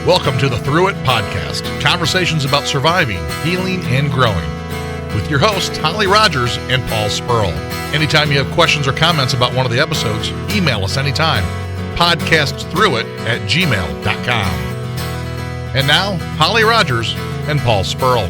Welcome to the Through It podcast, conversations about surviving, healing, and growing. With your hosts, Holly Rogers and Paul Spurl. Anytime you have questions or comments about one of the episodes, email us anytime. Podcastthroughit@gmail.com. And now, Holly Rogers and Paul Spurl.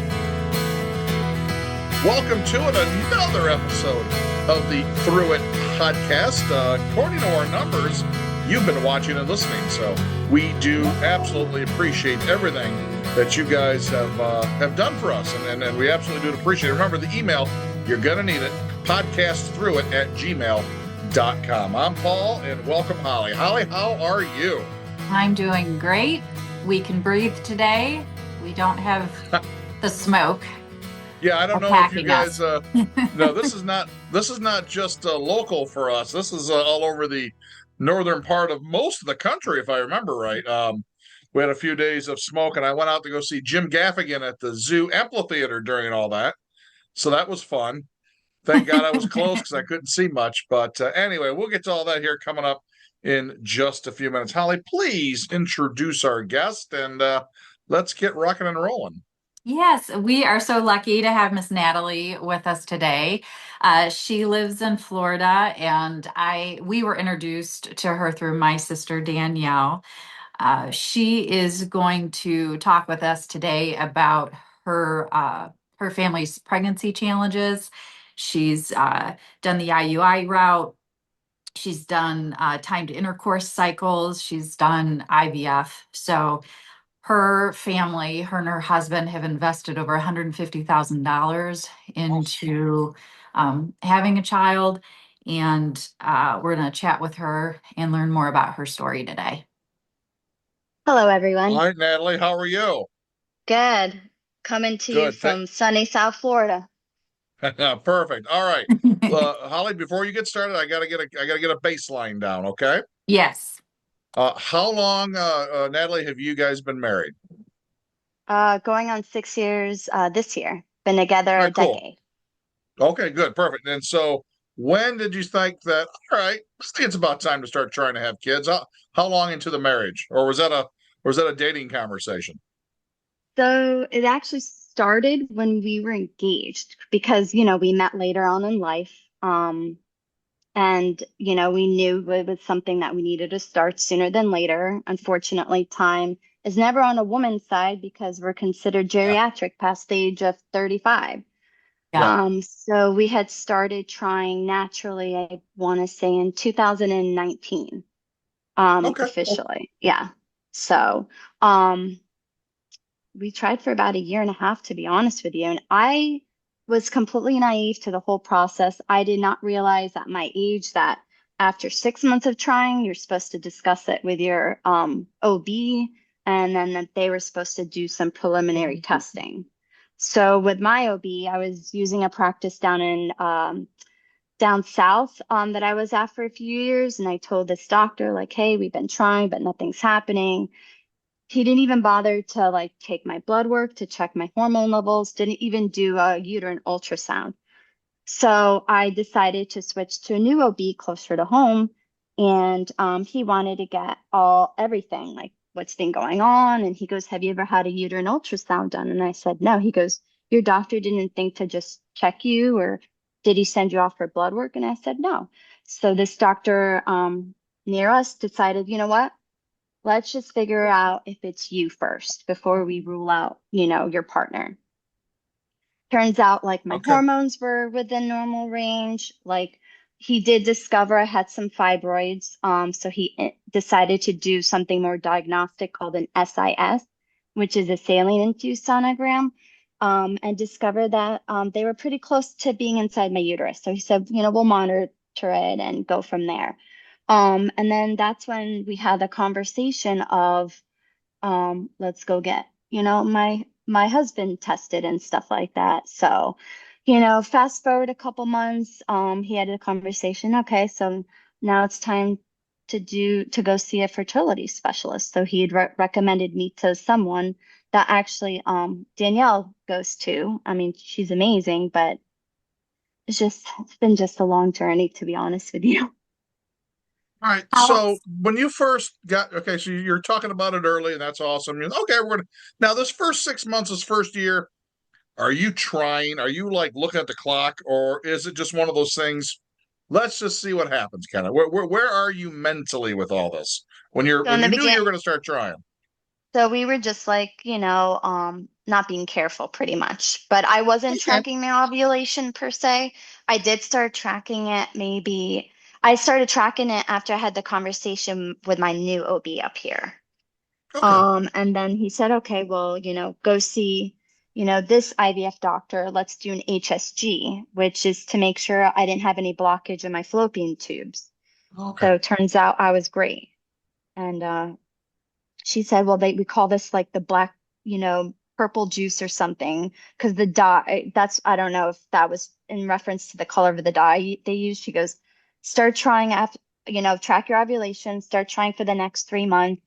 Welcome to another episode of the Through It podcast. According to our numbers, you've been watching and listening, so we do absolutely appreciate everything that you guys have done for us, and we absolutely do appreciate it. Remember the email, you're going to need it, podcastthroughit@gmail.com. I'm Paul, and welcome Holly. Holly, how are you? I'm doing great. We can breathe today. We don't have the smoke. Yeah, I don't know if you guys, no, this is not just local for us. This is all over the northern part of most of the country, if I remember right. We had a few days of smoke, and I went out to go see Jim Gaffigan at the Zoo Amphitheater during all that. So that was fun. Thank God I was close because I couldn't see much. But anyway, we'll get to all that here coming up in just a few minutes. Holly, please introduce our guest, and let's get rocking and rolling. Yes, we are so lucky to have Miss Natalie with us today. She lives in Florida, and we were introduced to her through my sister Danielle. She is going to talk with us today about her family's pregnancy challenges. She's done the IUI route. She's done timed intercourse cycles. She's done IVF. So her family, her and her husband, have invested over $150,000 into having a child. And we're going to chat with her and learn more about her story today. Hello, everyone. All right, Natalie, how are you? Good. Coming to you from sunny South Florida. Perfect. All right, Holly. Before you get started, I gotta get a baseline down. Okay. Yes. How long, Natalie, have you guys been married? Going on 6 years this year. Been together a decade. Okay, good, perfect. And so, when did you think that? All right, I think it's about time to start trying to have kids. How long into the marriage, or was that a dating conversation? So it actually started when we were engaged because, we met later on in life. And, we knew it was something that we needed to start sooner than later. Unfortunately, time is never on a woman's side because we're considered geriatric past the age of 35. Yeah. So we had started trying naturally, I want to say in 2019, officially. Yeah. So, we tried for about a year and a half, to be honest with you. And I was completely naive to the whole process. I did not realize at my age that after 6 months of trying, you're supposed to discuss it with your OB, and then that they were supposed to do some preliminary testing. So with my OB, I was using a practice down south that I was at for a few years. And I told this doctor, like, hey, we've been trying, but nothing's happening. He didn't even bother to take my blood work to check my hormone levels, didn't even do a uterine ultrasound. So I decided to switch to a new OB closer to home. And he wanted to get everything, like what's been going on. And he goes, have you ever had a uterine ultrasound done? And I said, no. He goes, your doctor didn't think to just check you, or did he send you off for blood work? And I said, no. So this doctor near us decided, you know what? Let's just figure out if it's you first before we rule out, your partner. Turns out my hormones were within normal range. He did discover I had some fibroids. So he decided to do something more diagnostic called an SIS, which is a saline-induced sonogram, and discovered that they were pretty close to being inside my uterus. So he said, we'll monitor it and go from there. And then that's when we had the conversation of, let's go get, my husband tested and stuff like that. So, fast forward a couple months, he had a conversation. Okay, so now it's time to go see a fertility specialist. So he had recommended me to someone that actually, Danielle goes to. I mean, she's amazing, but it's been just a long journey, to be honest with you. All right. How, So when you first got okay, so you're talking about it early, and that's awesome. Okay, we're gonna now this first 6 months, this first year, are you trying? Are you like looking at the clock, or is it just one of those things? Let's just see what happens, kind of. Where are you mentally with all this So when in the you knew you beginning, were going to start trying? so we were just like, not being careful pretty much. But I wasn't Okay. tracking my ovulation per se. I did start tracking it I started tracking it after I had the conversation with my new OB up here. Okay. And then he said, okay, well, go see, this IVF doctor. Let's do an HSG, which is to make sure I didn't have any blockage in my fallopian tubes. Okay. So it turns out I was great. And she said, well, we call this like the black, purple juice or something, because the dye, I don't know if that was in reference to the color of the dye they used. She goes, start trying after, track your ovulation, start trying for the next 3 months,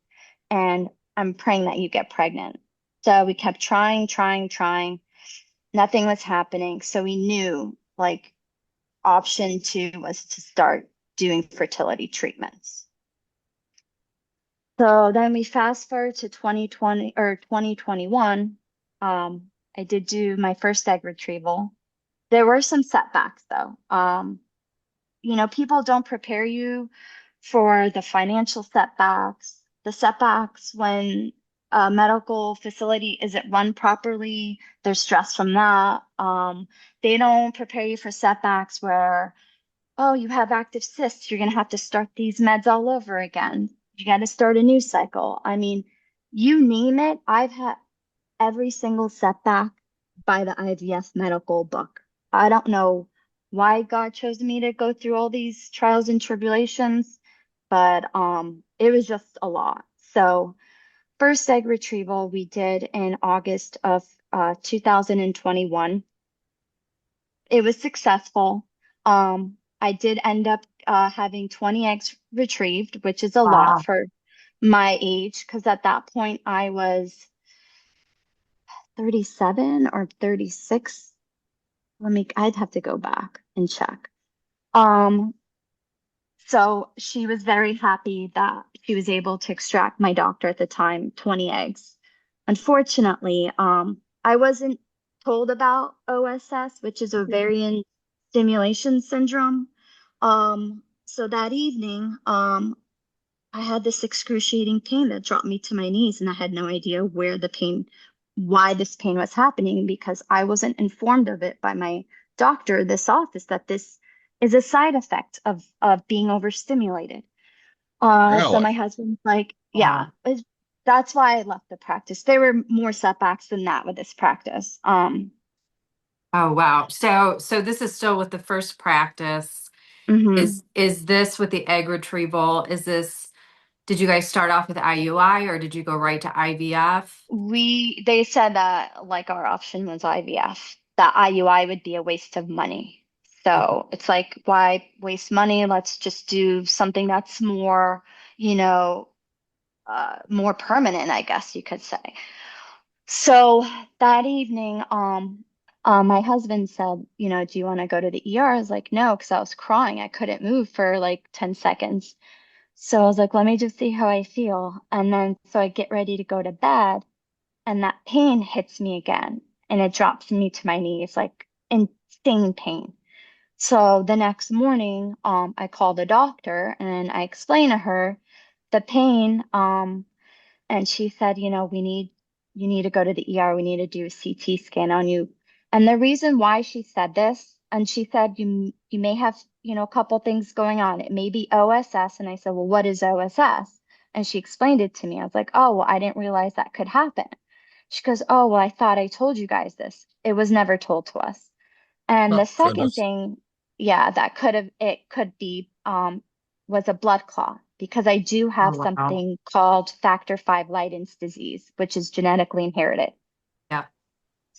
and I'm praying that you get pregnant. So we kept trying, trying, trying. Nothing was happening. So we knew like option two was to start doing fertility treatments. So then we fast forward to 2020 or 2021. I did do my first egg retrieval. There were some setbacks though. People don't prepare you for the financial setbacks, the setbacks when a medical facility isn't run properly. There's stress from that. They don't prepare you for setbacks where, oh, you have active cysts, you're going to have to start these meds all over again. You got to start a new cycle. I mean, you name it, I've had every single setback by the IVF medical book. I don't know why God chose me to go through all these trials and tribulations, but it was just a lot. So, first egg retrieval we did in August of 2021. It was successful. I did end up having 20 eggs retrieved, which is a lot wow. for my age, because at that point I was 37 or 36. I'd have to go back and check. Um, so she was very happy that she was able to extract, my doctor at the time, 20 eggs. Unfortunately, I wasn't told about OSS, which is ovarian stimulation syndrome. So that evening, I had this excruciating pain that dropped me to my knees, and I had no idea why this pain was happening, because I wasn't informed of it by my doctor, this office, that this is a side effect of being overstimulated. So Really? my husband's like, yeah, Wow. that's why I left the practice. There were more setbacks than that with this practice. Oh, wow. So this is still with the first practice. Mhm. Is this with the egg retrieval? Did you guys start off with IUI or did you go right to IVF? They said that like our option was IVF, that IUI would be a waste of money. Okay. So it's like, why waste money? Let's just do something that's more, you know, more permanent, I guess you could say. So that evening, my husband said, do you want to go to the ER? I was like, no, because I was crying. I couldn't move for like 10 seconds. So I was like, let me just see how I feel. And then so I get ready to go to bed, and that pain hits me again, and it drops me to my knees, like insane pain. So the next morning, I called the doctor and I explained to her the pain. And she said, you need to go to the ER. We need to do a CT scan on you. And the reason why she said this, and she said, you may have, a couple things going on. It may be OSS. And I said, well, what is OSS? And she explained it to me. I was like, oh, well, I didn't realize that could happen. She goes, oh, well, I thought I told you guys this. It was never told to us. And Oh the second goodness. thing, yeah, it could be, was a blood clot, because I do have Oh, wow. something called factor V Leiden disease, which is genetically inherited. Yeah.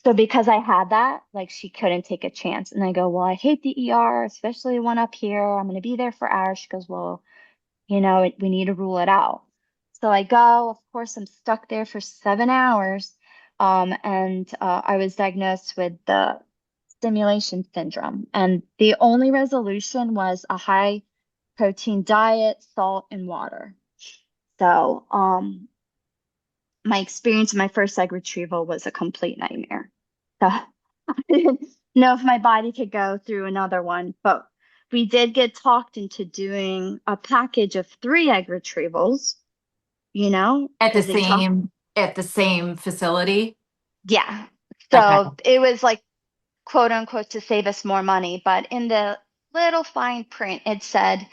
So because I had that, like she couldn't take a chance. And I go, well, I hate the ER, especially one up here. I'm going to be there for hours. She goes, well, we need to rule it out. So I go, of course, I'm stuck there for 7 hours. And I was diagnosed with the stimulation syndrome. And the only resolution was a high protein diet, salt, and water. So, my experience in my first egg retrieval was a complete nightmare. So I didn't know if my body could go through another one, but we did get talked into doing a package of 3 egg retrievals, At the because they talked, same facility? yeah. Okay. So it was like, quote unquote, to save us more money, but in the little fine print, it said,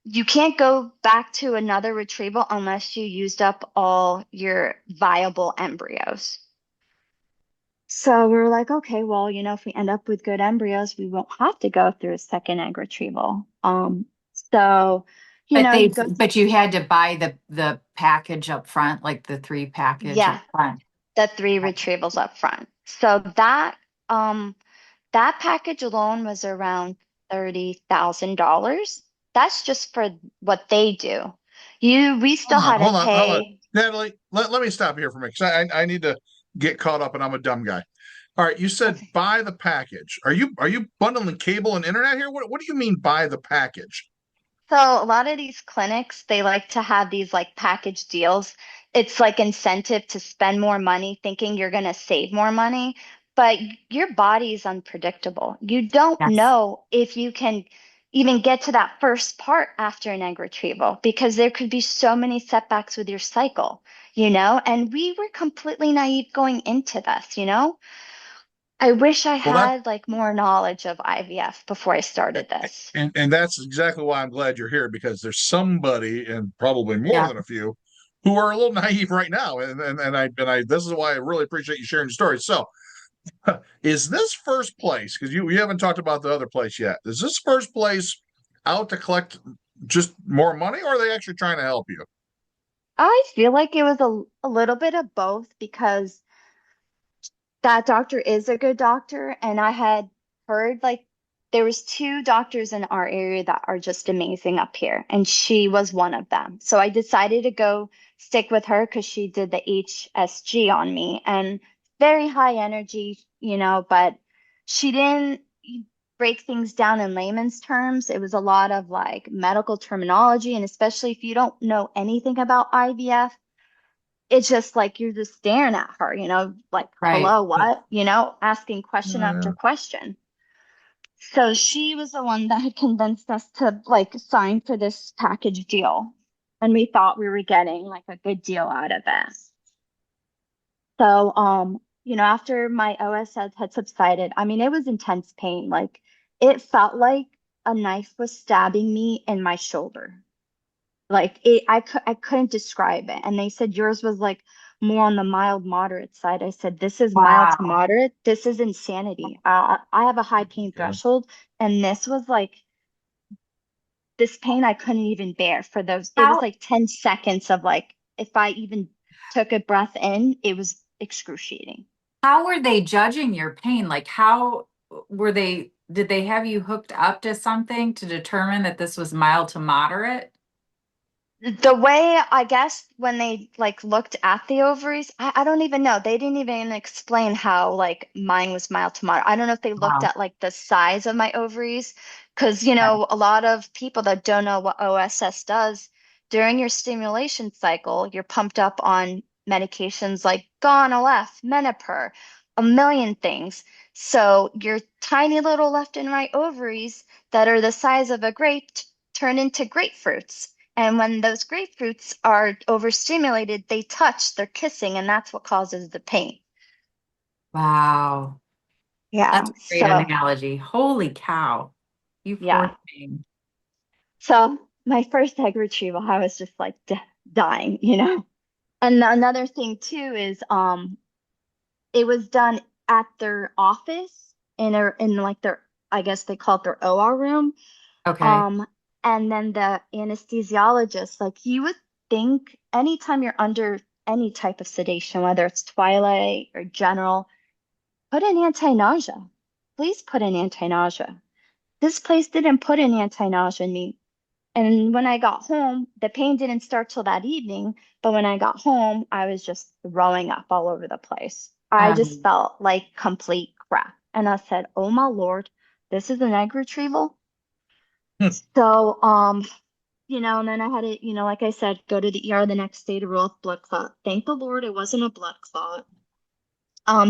you can't go back to another retrieval unless you used up all your viable embryos. So we were like, okay, well, if we end up with good embryos, we won't have to go through a second egg retrieval. So, you go through, But you had to buy the package up front, like the 3 package up yeah, front. the 3 retrievals up front. So that package alone was around $30,000. That's just for what they do. We still had to Hold on, pay. Natalie. Let me stop here for a minute because I need to get caught up, and I'm a dumb guy. All right, you said Okay. buy the package. Are you bundling cable and internet here? What do you mean buy the package? So a lot of these clinics, they like to have these like package deals. It's like incentive to spend more money thinking you're going to save more money, but your body is unpredictable. You don't Yes. know if you can even get to that first part after an egg retrieval because there could be so many setbacks with your cycle. And we were completely naive going into this. I wish I Well, that had like more knowledge of IVF before I started this. and that's exactly why I'm glad you're here because there's somebody and probably more Yeah. than a few who are a little naive right now, and I this is why I really appreciate you sharing your story. So, is this first place because you haven't talked about the other place yet? Is this first place out to collect just more money, or are they actually trying to help you? I feel like it was a little bit of both because that doctor is a good doctor, and I had heard like there was 2 doctors in our area that are just amazing up here, and she was one of them. So I decided to go stick with her because she did the HSG on me and very high energy, but she didn't break things down in layman's terms. It was a lot of like medical terminology, and especially if you don't know anything about IVF, it's just like you're just staring at her, like, Right. hello, what? Asking question after question. So she was the one that had convinced us to like sign for this package deal. And we thought we were getting like a good deal out of it. So, after my OSS had subsided, I mean, it was intense pain. Like it felt like a knife was stabbing me in my shoulder. Like I couldn't describe it. And they said yours was like more on the mild moderate side. I said, this is mild to Wow. moderate. This is insanity. I have a high pain Yeah. threshold, and this was like this pain I couldn't even bear for those. It was How like 10 seconds of like, if I even took a breath in, it was excruciating. how were they judging your pain? Like how did they have you hooked up to something to determine that this was mild to moderate? The way I guess when they like looked at the ovaries, I don't even know. They didn't even explain how like mine was mild to moderate. I don't know if they looked Wow. at like the size of my ovaries, because a lot of people that don't know what OSS does, during your stimulation cycle, you're pumped up on medications like Gonal-F, Menopur, a million things. So your tiny little left and right ovaries that are the size of a grape turn into grapefruits. And when those grapefruits are overstimulated, they touch, they're kissing, and that's what causes the pain. Wow. That's Yeah. a great So, analogy. Holy cow. You poor yeah. thing. So, my first egg retrieval, I was just like dying. And another thing too is it was done at their office in like their, I guess they call it their OR room. Okay. Um, and then the anesthesiologist, like you would think anytime you're under any type of sedation, whether it's twilight or general, put an anti-nausea. Please put an anti-nausea. This place didn't put an anti-nausea in me. And when I got home, the pain didn't start till that evening, but when I got home, I was just throwing up all over the place. I just Um, felt like complete crap. And I said, oh my Lord, this is an egg retrieval? So, and then I had to, like I said, go to the ER the next day to rule out blood clot. Thank the Lord it wasn't a blood clot.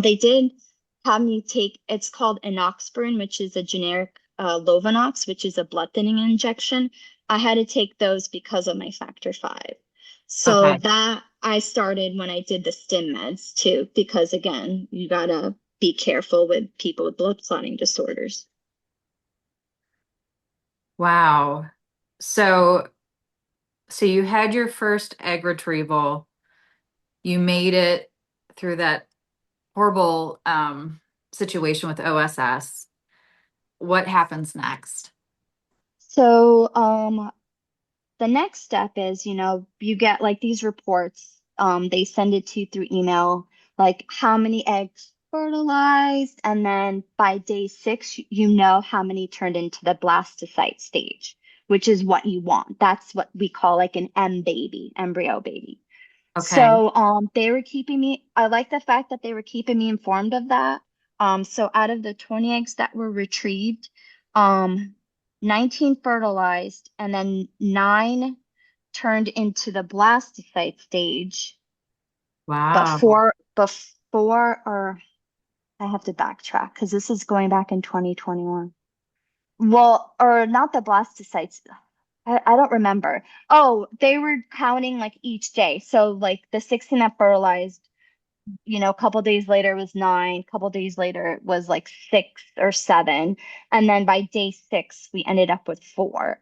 They did have me take, it's called enoxaparin, which is a generic Lovenox, which is a blood thinning injection. I had to take those because of my factor five. So Okay. that I started when I did the stim meds too, because again, you gotta be careful with people with blood clotting disorders. Wow. So, so you had your first egg retrieval. You made it through that horrible situation with OSS. What happens next? So, the next step is, you get like these reports. They send it to you through email, like how many eggs fertilized, and then by day 6, you know how many turned into the blastocyte stage, which is what you want. That's what we call like an M baby, embryo baby. Okay. So they were keeping me, I like the fact that they were keeping me informed of that. So out of the 20 eggs that were retrieved, um 19 fertilized and then 9 turned into the blastocyte stage, but Wow. four or I have to backtrack because this is going back in 2021. Well, or not the blastocytes. I don't remember. Oh, they were counting like each day. So like the 16 that fertilized, a couple days later was 9, a couple days later it was like 6 or 7, and then by day 6 we ended up with 4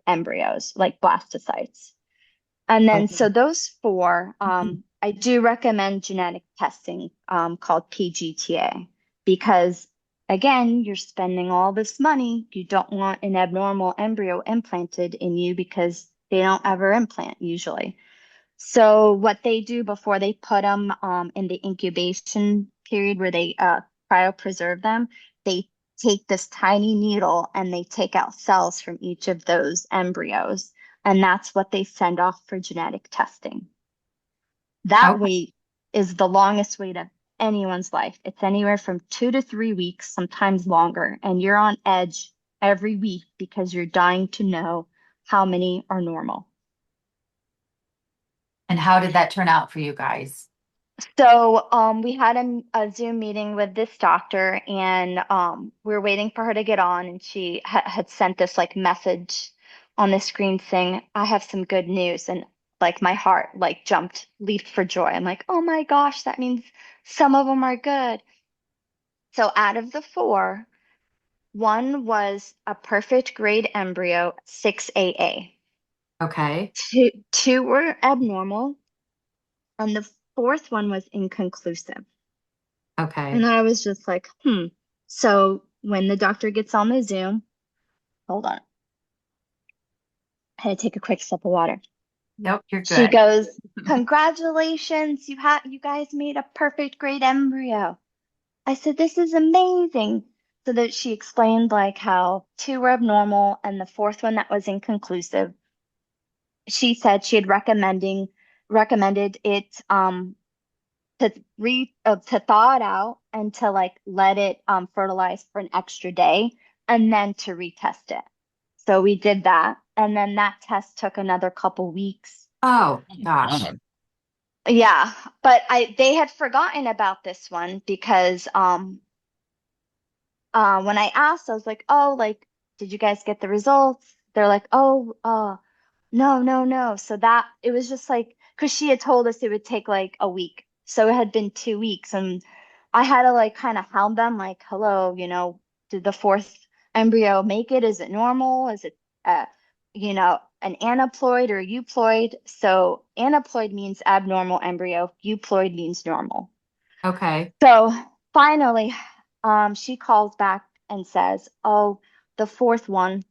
embryos, like blastocytes. And then Okay. so those 4, I do recommend genetic testing, called PGTA, because again, you're spending all this money. You don't want an abnormal embryo implanted in you because they don't ever implant usually. So what they do before they put them in the incubation period where they cryopreserve them, they take this tiny needle and they take out cells from each of those embryos, and that's what they send off for genetic testing. That Okay. wait is the longest wait of anyone's life. It's anywhere from 2 to 3 weeks, sometimes longer, and you're on edge every week because you're dying to know how many are normal. And how did that turn out for you guys? So we had a Zoom meeting with this doctor, and we were waiting for her to get on, and she had sent this like message on the screen saying, "I have some good news," and like my heart like jumped, leaped for joy. I'm like, "Oh my gosh, that means some of them are good." So out of the 4, one was a perfect grade embryo, 6AA. Okay. Two were abnormal, and the fourth one was inconclusive. And Okay. I was just like, hmm. So when the doctor gets on the Zoom, hold on, I had to take a quick sip of water. Nope, you're She good. goes, "Congratulations, you guys made a perfect great embryo." I said, "This is amazing." So that she explained like how 2 were abnormal and the fourth one that was inconclusive. She said she had recommended it to thaw it out and to like let it fertilize for an extra day and then to retest it. So we did that, and then that test took another couple weeks. Oh, Oh, gosh. God. Yeah, but I they had forgotten about this one because when I asked, I was like, "Oh, like, did you guys get the results?" They're like, "Oh, no, no, no." So that it was just like, because she had told us it would take like a week. So it had been 2 weeks, and I had to like kind of hound them, like, "Hello, did the fourth embryo make it? Is it normal? Is it, an aneuploid or euploid?" So aneuploid means abnormal embryo, euploid means normal. Okay. So finally, she calls back and says, "Oh, the fourth one,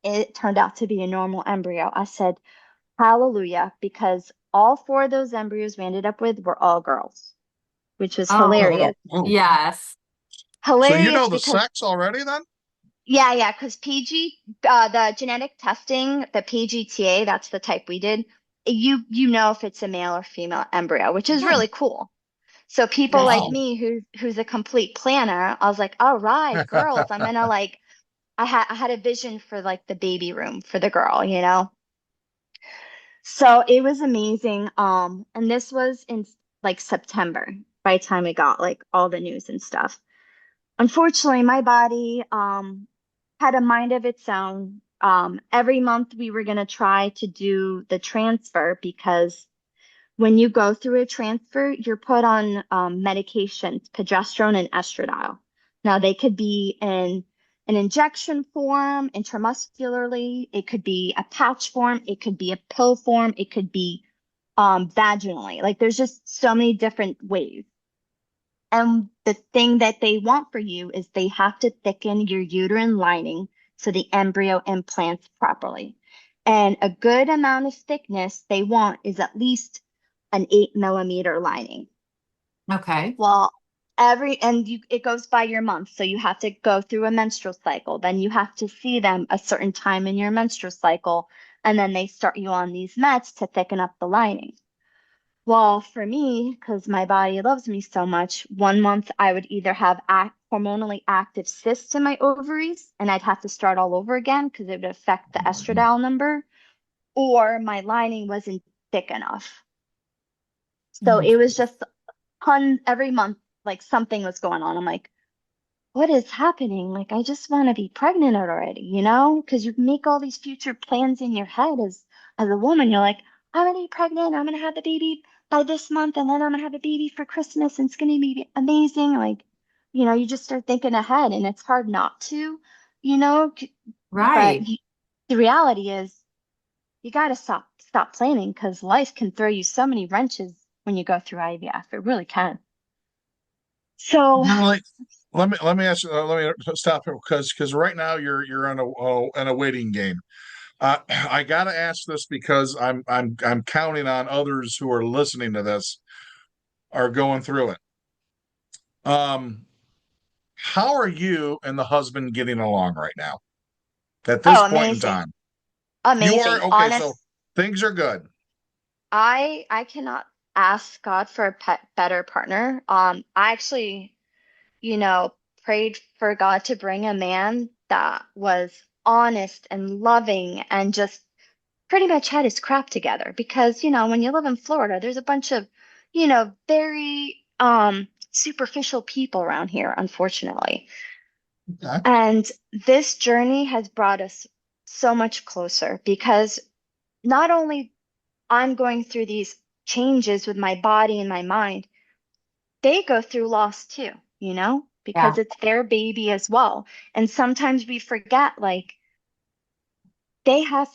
it turned out to be a normal embryo." I said, "Hallelujah," because all 4 of those embryos we ended up with were all girls, which was Oh, Oh, hilarious. oh. yes. So you Hilarious know the because, sex already then? yeah, yeah, because the genetic testing, the PGTA, that's the type we did. You know if it's a male or female embryo, which is Oh, really cool. So people like wow. me who's a complete planner, I was like, "All right, girls, I'm gonna like I had a vision for like the baby room for the girl, you know? So it was amazing. And this was in like September by the time we got like all the news and stuff. Unfortunately, my body had a mind of its own. Every month we were going to try to do the transfer because when you go through a transfer, you're put on medications, progesterone and estradiol. Now, they could be in an injection form, intramuscularly. It could be a patch form. It could be a pill form. It could be vaginally. Like, there's just so many different ways. And the thing that they want for you is they have to thicken your uterine lining so the embryo implants properly. And a good amount of thickness they want is at least an 8 millimeter lining. Okay. Well, it goes by your month. So you have to go through a menstrual cycle. Then you have to see them a certain time in your menstrual cycle. And then they start you on these meds to thicken up the lining. Well, for me, because my body loves me so much, 1 month I would either have hormonally active cysts in my ovaries, and I'd have to start all over again because it would affect the estradiol number, or my lining wasn't thick enough. So Mm. it was just every month, like something was going on. I'm like, what is happening? Like, I just want to be pregnant already, you know? Because you make all these future plans in your head as a woman. You're like, I'm gonna be pregnant. I'm gonna have the baby by this month, and then I'm gonna have a baby for Christmas, and it's gonna be amazing. Like, you just start thinking ahead, and it's hard not to, you know. But Right. the reality is, you gotta stop planning because life can throw you so many wrenches when you go through IVF. It really can. So, Natalie, let me ask you. Let me stop here because right now you're in a waiting game. I got to ask this because I'm counting on others who are listening to this are going through it. Um, how are you and the husband getting along right now at this oh, point in amazing. time? You are Amazing. okay, so Honest, things are good. I cannot ask God for a better partner. I actually, you know, prayed for God to bring a man that was honest and loving and just pretty much had his crap together because, when you live in Florida, there's a bunch of, very superficial people around here, unfortunately. Okay. And this journey has brought us so much closer because not only I'm going through these changes with my body and my mind, they go through loss too, because Yeah. it's their baby as well. And sometimes we forget, like, they have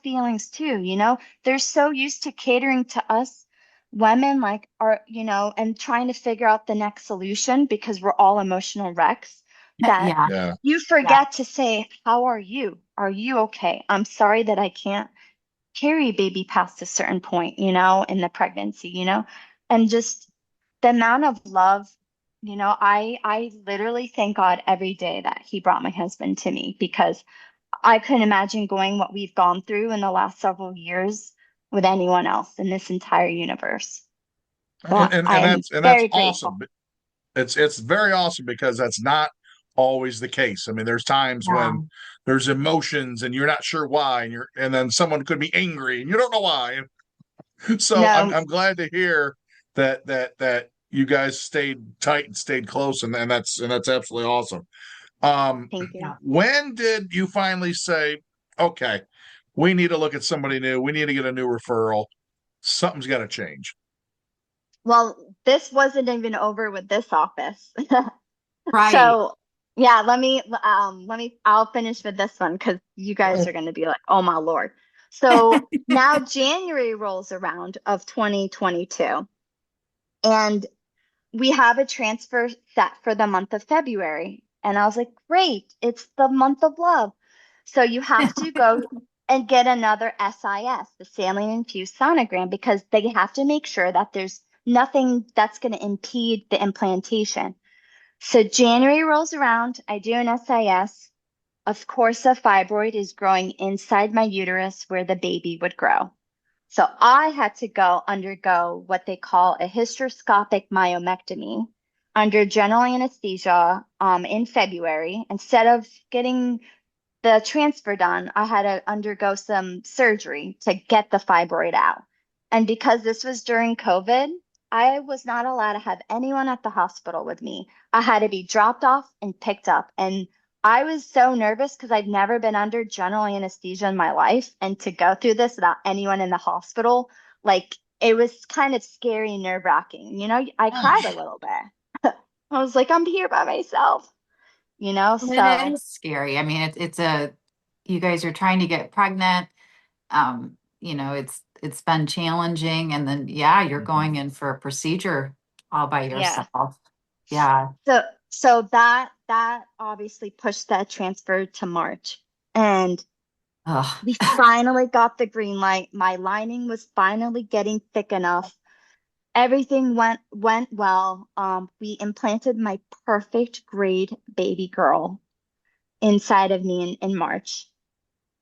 feelings too, They're so used to catering to us women, like, and trying to figure out the next solution because we're all emotional wrecks that Yeah. Yeah. you Yeah. forget to say, how are you? Are you okay? I'm sorry that I can't carry baby past a certain point, in the pregnancy, and just the amount of love, I literally thank God every day that he brought my husband to me because I couldn't imagine going what we've gone through in the last several years with anyone else in this entire universe. So And I am that's very awesome. grateful. It's very awesome because that's not always the case. I mean, there's times when Yeah. there's emotions and you're not sure why, and then someone could be angry and you don't know why. And so No, I'm glad to hear that you guys stayed tight and stayed close, and that's absolutely awesome. Um, thank you. Yeah. when did you finally say, okay, we need to look at somebody new, we need to get a new referral, something's got to change? Well, this wasn't even over with this office. Right. So, yeah, I'll finish with this one because you guys are going to be like, oh my Lord. So now January rolls around of 2022, and we have a transfer set for the month of February. And I was like, great, it's the month of love. So you have to go and get another SIS, the saline infused sonogram, because they have to make sure that there's nothing that's going to impede the implantation. So January rolls around, I do an SIS. Of course, a fibroid is growing inside my uterus where the baby would grow. So I had to go undergo what they call a hysteroscopic myomectomy under general anesthesia in February. Instead of getting the transfer done, I had to undergo some surgery to get the fibroid out. And because this was during COVID, I was not allowed to have anyone at the hospital with me. I had to be dropped off and picked up. And I was so nervous because I'd never been under general anesthesia in my life. And to go through this without anyone in the hospital, like it was kind of scary and nerve-wracking. You know, I cried a little bit. I was like, I'm here by myself, you know? It So is scary. I mean, you guys are trying to get pregnant. It's been challenging. And then, yeah, you're Mhm. going in for a procedure all by yeah. yourself. Yeah. So that obviously pushed that transfer to March. And Ugh. we finally got the green light. My lining was finally getting thick enough. Everything went well. We implanted my perfect grade baby girl inside of me in March.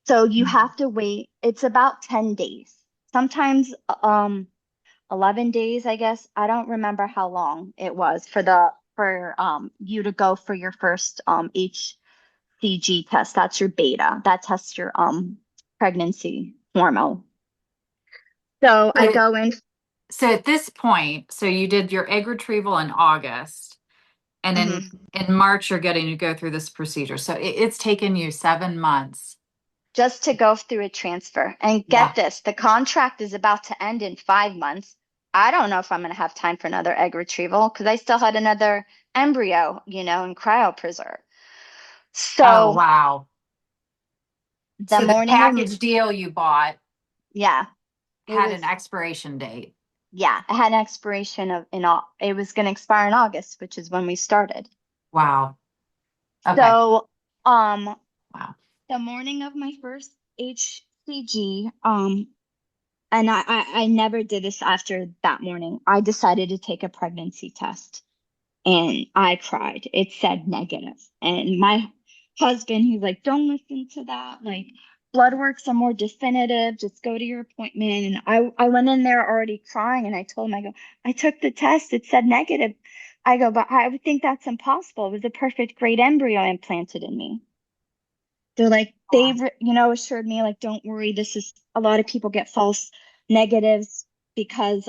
So you have to wait. It's about 10 days. Sometimes 11 days, I guess. I don't remember how long it was for you to go for your first HCG test. That's your beta. That tests your pregnancy hormone. So I So, go in. so at this point, so you did your egg retrieval in August, and Mhm. in March, you're getting to go through this procedure. So it's taken you 7 months. Just to go through a transfer. And Yeah. get this, the contract is about to end in 5 months. I don't know if I'm going to have time for another egg retrieval because I still had another embryo, in cryopreserve. Oh, So wow. the So the morning of, package deal you bought yeah, it had was, an expiration date. yeah, it had an expiration it was going to expire in August, which is when we started. Wow. Okay. So, um, Wow. the morning of my first HCG, and I never did this after that morning. I decided to take a pregnancy test and I cried. It said negative. And my husband, he's like, don't listen to that. Like, blood works are more definitive. Just go to your appointment. And I went in there already crying and I told him, I go, I took the test. It said negative. I go, but I would think that's impossible. It was a perfect great embryo implanted in me. They're like, assured me, like, don't worry. This is a lot of people get false negatives because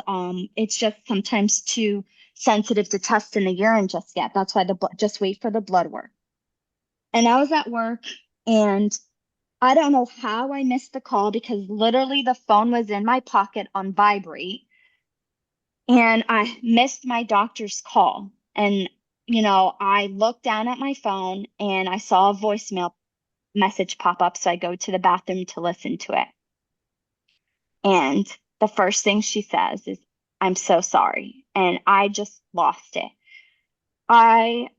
it's just sometimes too sensitive to test in the urine just yet. That's why just wait for the blood work. And I was at work and I don't know how I missed the call because literally the phone was in my pocket on vibrate and I missed my doctor's call. And, I looked down at my phone and I saw a voicemail message pop up. So I go to the bathroom to listen to it. And the first thing she says is, I'm so sorry. And I just lost it. I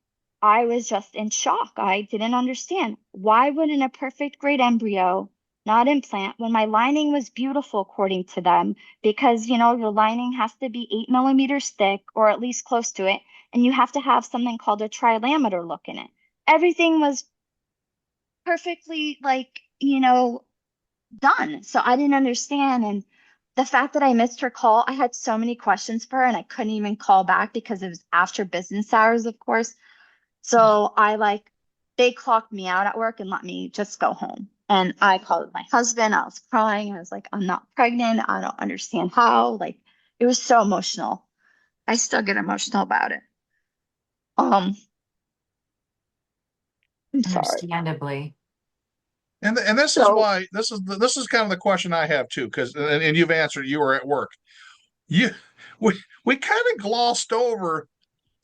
I was just in shock. I didn't understand. Why wouldn't a perfect great embryo not implant when my lining was beautiful according to them? Because, your lining has to be 8 millimeters thick or at least close to it. And you have to have something called a trilaminar look in it. Everything was perfectly done. So I didn't understand. And the fact that I missed her call, I had so many questions for her and I couldn't even call back because it was after business hours, of course. So they clocked me out at work and let me just go home. And I called my husband. I was crying. I was like, I'm not pregnant. I don't understand how. Like, it was so emotional. I still get emotional about it. Um, I'm sorry. Understandably. And this is So why this is kind of the question I have too, because and you've answered. You were at work. You we kind of glossed over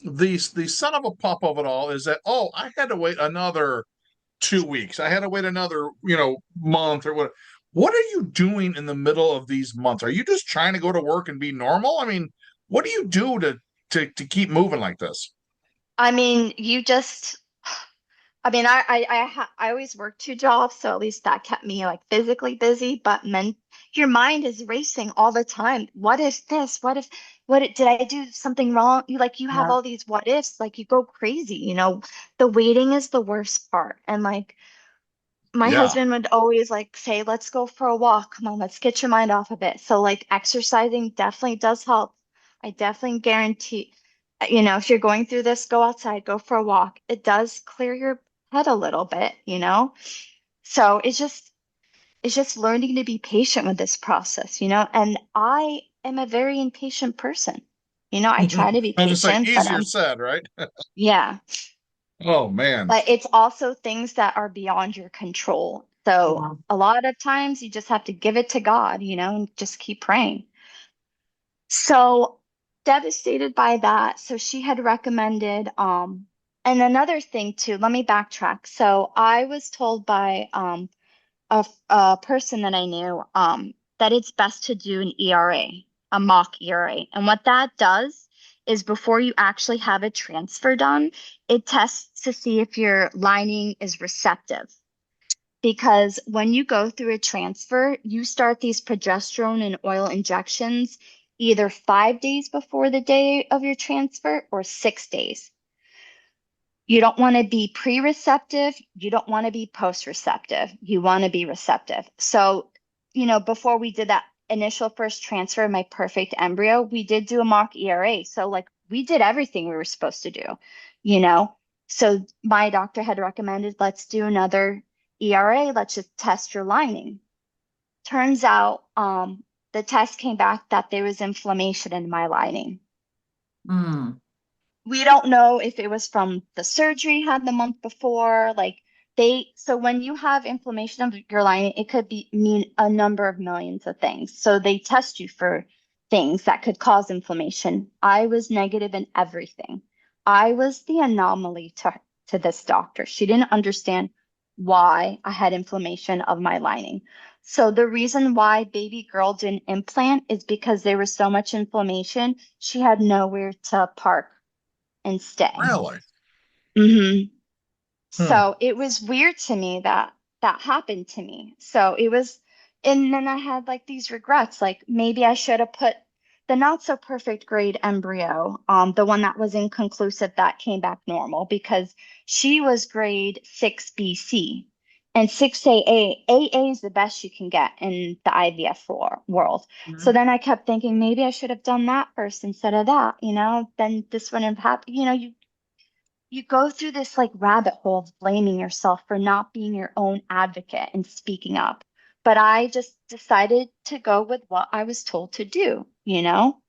the son of a pup of it all is that, oh, I had to wait another 2 weeks. I had to wait another month or what. What are you doing in the middle of these months? Are you just trying to go to work and be normal? I mean, what do you do to keep moving like this? I mean, I always worked 2 jobs, so at least that kept me like physically busy, but your mind is racing all the time. What if this? Did I do something wrong? You have Yeah. all these what ifs, like you go crazy. The waiting is the worst part. And like my Yeah, husband would always like say, let's go for a walk. Come on, let's get your mind off of it. So like exercising definitely does help. I definitely guarantee, if you're going through this, go outside, go for a walk. It does clear your head a little bit. So it's just learning to be patient with this process, and I am a very impatient person. I try to be I'll just say patient, but easier said, right? yeah, Oh man. but it's also things that are beyond your control. So Yeah. a lot of times you just have to give it to God, and just keep praying. So devastated by that. So she had recommended, and another thing too, let me backtrack. So I was told by a person that I knew, that it's best to do an ERA, a mock ERA. And what that does is before you actually have a transfer done, it tests to see if your lining is receptive. Because when you go through a transfer, you start these progesterone and oil injections either 5 days before the day of your transfer or 6 days. You don't want to be pre-receptive. You don't want to be post-receptive. You want to be receptive. So, before we did that initial first transfer of my perfect embryo, we did do a mock ERA. So, like, we did everything we were supposed to do, you know? So, my doctor had recommended, let's do another ERA. Let's just test your lining. Turns out, the test came back that there was inflammation in my lining. Mm. We don't know if it was from the surgery had the month before. So when you have inflammation of your lining, it could mean a number of millions of things. So they test you for things that could cause inflammation. I was negative in everything. I was the anomaly to this doctor. She didn't understand why I had inflammation of my lining. So the reason why baby girl didn't implant is because there was so much inflammation, she had nowhere to park and stay. Really? hmm Hmm. So it was weird to me that that happened to me. So it was, and then I had like these regrets, like maybe I should have put the not so perfect grade embryo, the one that was inconclusive that came back normal because she was grade 6BC. And 6AA, AA is the best you can get in the IVF world. So Mhm. then I kept thinking maybe I should have done that first instead of that, then this wouldn't have happened. You go through this like rabbit hole of blaming yourself for not being your own advocate and speaking up. But I just decided to go with what I was told to do. And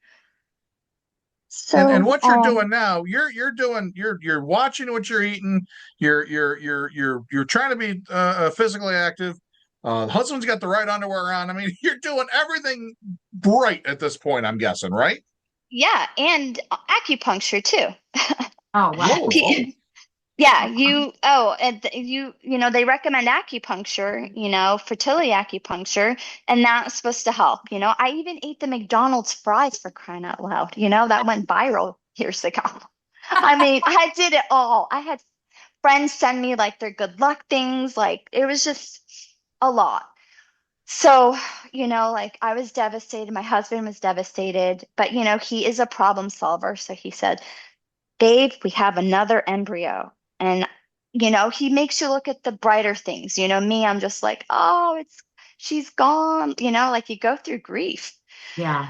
So, what you're doing now, you're watching what you're eating. You're trying to be physically active. The husband's got the right underwear on. I mean, you're doing everything right at this point. I'm guessing, right? yeah, and acupuncture too. Oh, wow. Oh, Yeah, and they recommend acupuncture, fertility acupuncture, and that's supposed to help. I even ate the McDonald's fries for crying out loud, that went viral years ago. I mean, I did it all. I had friends send me like their good luck things, like it was just a lot. So, like I was devastated. My husband was devastated, but he is a problem solver. So he said, babe, we have another embryo. And, he makes you look at the brighter things. Me, I'm just like, oh, she's gone, like you go through grief. Yeah.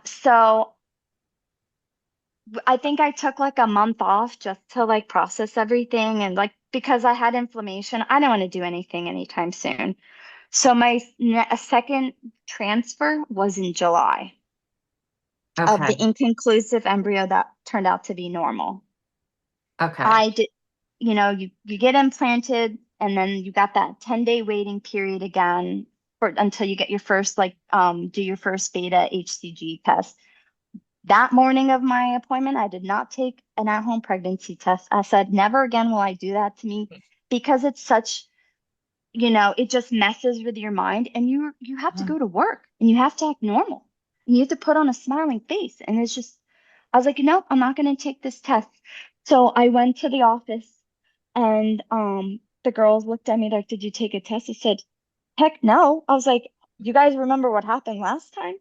So I think I took like a month off just to like process everything. And like, because I had inflammation, I don't want to do anything anytime soon. So my second transfer was in July of Okay. the inconclusive embryo that turned out to be normal. Okay. I did, you get implanted and then you got that 10-day waiting period again until you get your first do your first beta HCG test. That morning of my appointment, I did not take an at-home pregnancy test. I said, never again will I do that to me because it's such, it just messes with your mind and you have to Mm. go to work and you have to act normal. And you have to put on a smiling face. And it's just, I was like, no, I'm not going to take this test. So I went to the office and the girls looked at me like, did you take a test? I said, heck no. I was like, you guys remember what happened last time?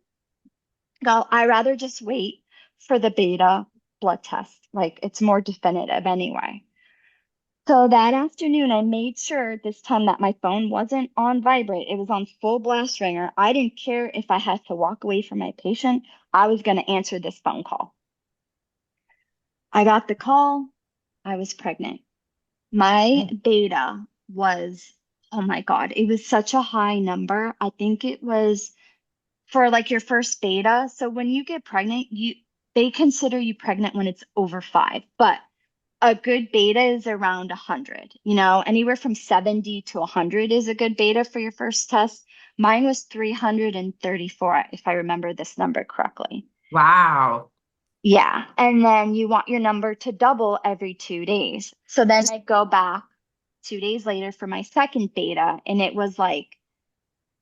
No, I rather just wait for the beta blood test. Like it's more definitive anyway. So that afternoon, I made sure this time that my phone wasn't on vibrate. It was on full blast ringer. I didn't care if I had to walk away from my patient. I was going to answer this phone call. I got the call. I was pregnant. My Okay. beta was oh my God, it was such a high number. I think it was for like your first beta. So when you get pregnant, they consider you pregnant when it's over 5, but a good beta is around 100. Anywhere from 70 to 100 is a good beta for your first test. Mine was 334, if I remember this number correctly. Wow. Yeah. And then you want your number to double every 2 days. So then I go back 2 days later for my second beta, and it was like,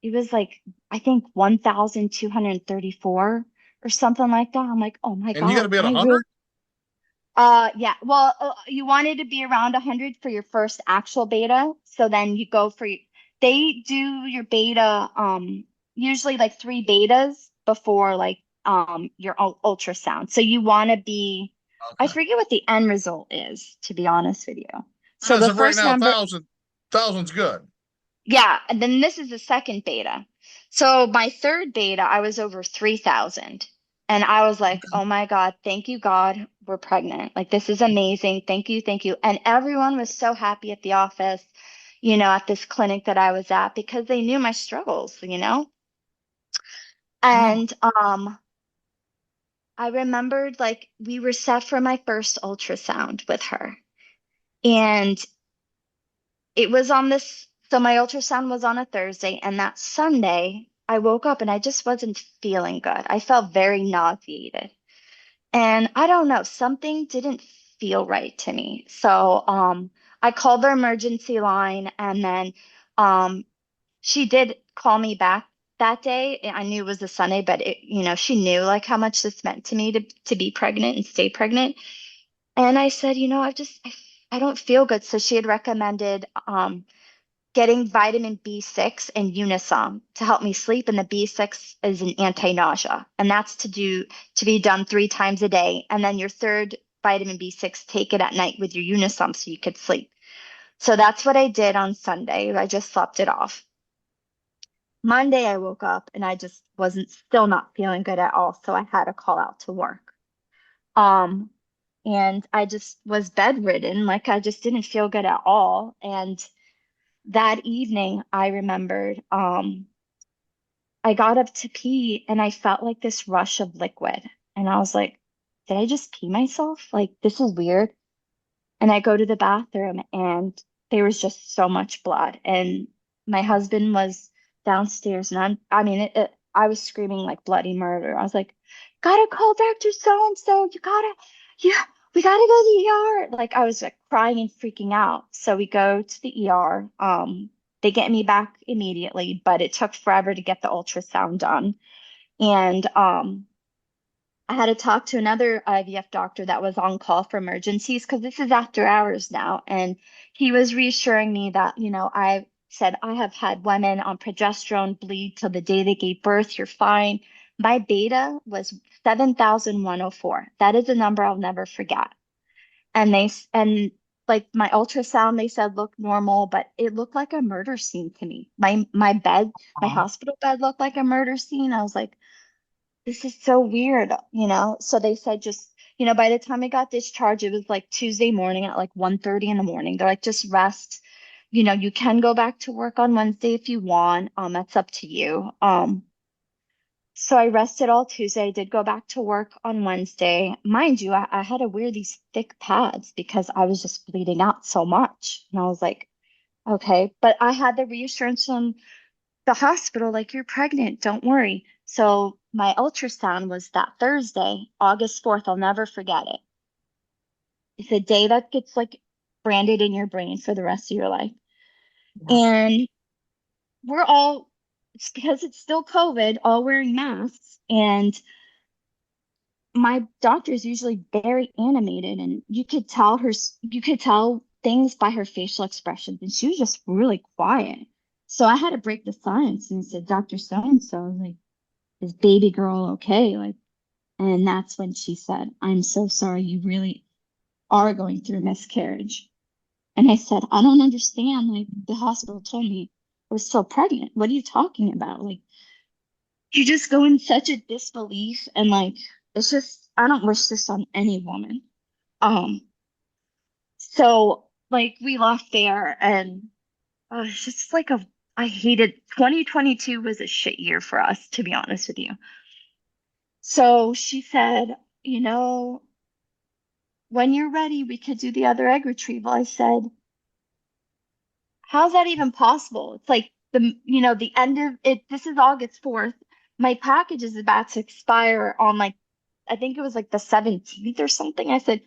I think 1,234 or something like that. I'm like, oh my And you got God, to be at I 100. really, yeah. Well, you wanted to be around 100 for your first actual beta. So then you go for they do your beta, usually like 3 betas before like, your ultrasound. So you want to be, I Okay. forget what the end result is, to be honest with you. So As the of right first now, number, thousand's good. yeah, and then this is the second beta. So my third beta, I was over 3,000. And I was like, oh my God, thank you, God, we're pregnant. Like, this is amazing. Thank you, thank you. And everyone was so happy at the office, at this clinic that I was at because they knew my struggles. Yeah. And I remembered like we were set for my first ultrasound with her. And it was on this, so my ultrasound was on a Thursday, and that Sunday I woke up and I just wasn't feeling good. I felt very nauseated. And I don't know, something didn't feel right to me. So I called the emergency line, and then she did call me back that day. I knew it was a Sunday, but she knew like how much this meant to me to be pregnant and stay pregnant. And I said, I don't feel good. So she had recommended getting vitamin B6 and Unisom to help me sleep. And the B6 is an anti-nausea, and that's to be done 3 times a day. And then your third vitamin B6, take it at night with your Unisom so you could sleep. So that's what I did on Sunday. I just slept it off. Monday, I woke up and I just wasn't still not feeling good at all. So I had to call out to work. Um, and I just was bedridden. Like I just didn't feel good at all. And that evening, I remembered, I got up to pee and I felt like this rush of liquid. And I was like, did I just pee myself? Like, this is weird. And I go to the bathroom and there was just so much blood. And my husband was downstairs, and I mean, I was screaming like bloody murder. I was like, gotta call Dr. So and so. Yeah, we gotta go to the ER. Like, I was like crying and freaking out. So we go to the ER. They get me back immediately, but it took forever to get the ultrasound done. And I had to talk to another IVF doctor that was on call for emergencies because this is after hours now. And he was reassuring me that, I said, I have had women on progesterone bleed till the day they gave birth. You're fine. My beta was 7,104. That is a number I'll never forget. And like my ultrasound, they said looked normal, but it looked like a murder scene to me. My bed, my hospital bed looked like a murder scene. I was like, this is so weird. So they said just, by the time I got discharged, it was like Tuesday morning at like 1:30 in the morning. They're like, just rest. You can go back to work on Wednesday if you want. That's up to you. So I rested all Tuesday. I did go back to work on Wednesday. Mind you, I had to wear these thick pads because I was just bleeding out so much. And I was like, okay. But I had the reassurance from the hospital, like, you're pregnant, don't worry. So my ultrasound was that Thursday, August 4th. I'll never forget it. It's a day that gets like branded in your brain for the rest of your life. Yeah. And we're all, it's because it's still COVID, all wearing masks. And my doctor is usually very animated, and you could tell things by her facial expressions, and she was just really quiet. So I had to break the silence and said, Dr. So and so, like, is baby girl okay? Like, and that's when she said, I'm so sorry, you really are going through miscarriage. And I said, I don't understand. Like, the hospital told me I was still pregnant. What are you talking about? Like, you just go in such a disbelief, and like, it's just, I don't wish this on any woman. Um, so like we left there, and it's just like I hated 2022 was a shit year for us, to be honest with you. So she said, you know, when you're ready, we could do the other egg retrieval. I said, how's that even possible? It's like the end of it. This is August 4th. My package is about to expire on like, I think it was like the 17th or something. I said,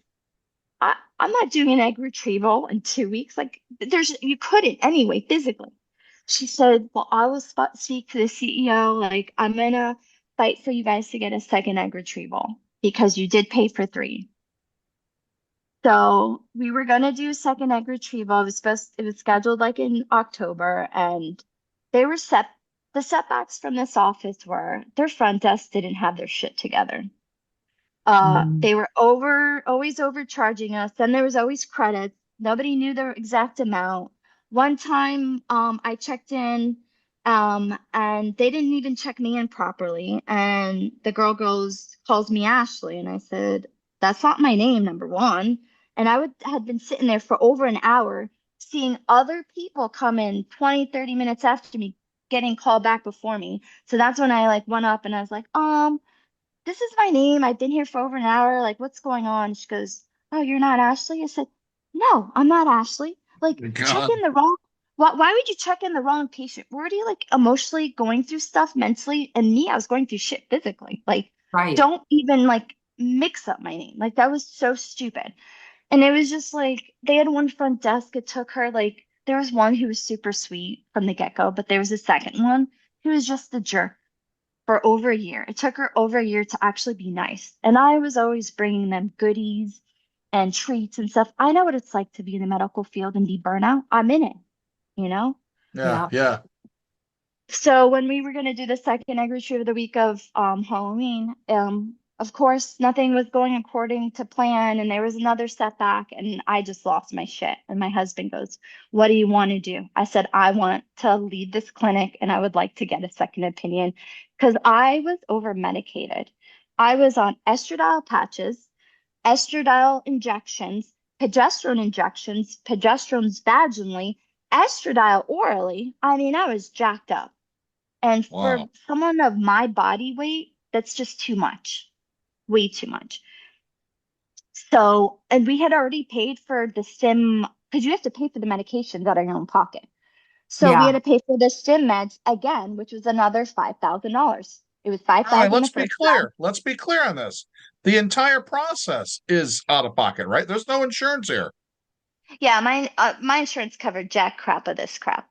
I'm not doing an egg retrieval in 2 weeks. Like you couldn't anyway, physically. She said, well, I will speak to the CEO. Like, I'm gonna fight for you guys to get a second egg retrieval because you did pay for three. So we were gonna do a second egg retrieval. It was scheduled like in October, and they were set. The setbacks from this office were their front desk didn't have their shit together. Mm. They were always overcharging us. Then there was always credits. Nobody knew the exact amount. One time, I checked in, and they didn't even check me in properly. And the girl calls me Ashley, and I said, "That's not my name, number one." And had been sitting there for over an hour, seeing other people come in 20, 30 minutes after me, getting called back before me. So that's when I like went up and I was like, this is my name. I've been here for over an hour. Like, what's going on?" She goes, "Oh, you're not Ashley?" I said, "No, I'm not Ashley. Like, check God. in the wrong. Why would you check in the wrong patient? We're already like emotionally going through stuff mentally, and me, I was going through shit physically. Like, Right. don't even like mix up my name. Like, that was so stupid." And it was just like they had one front desk. It took her like there was one who was super sweet from the get-go, but there was a second one who was just the jerk for over a year. It took her over a year to actually be nice. And I was always bringing them goodies and treats and stuff. I know what it's like to be in the medical field and be burnout. I'm in it, you know? Yeah, Yeah. yeah. So when we were going to do the second egg retrieval the week of Halloween, of course, nothing was going according to plan, and there was another setback, and I just lost my shit. And my husband goes, "What do you want to do?" I said, "I want to lead this clinic, and I would like to get a second opinion because I was over medicated. I was on estradiol patches, estradiol injections, progesterones vaginally, estradiol orally. I mean, I was jacked up. And for Wow. someone of my body weight, that's just too much, way too much. So, and we had already paid for the stim because you have to pay for the medications out of your own pocket. So we had Yeah. to pay for the stim meds again, which was another $5,000. It was All right, 5,000 the let's be first time. clear. Let's be clear on this. The entire process is out of pocket, right? There's no insurance here. Yeah, my insurance covered jack crap of this crap.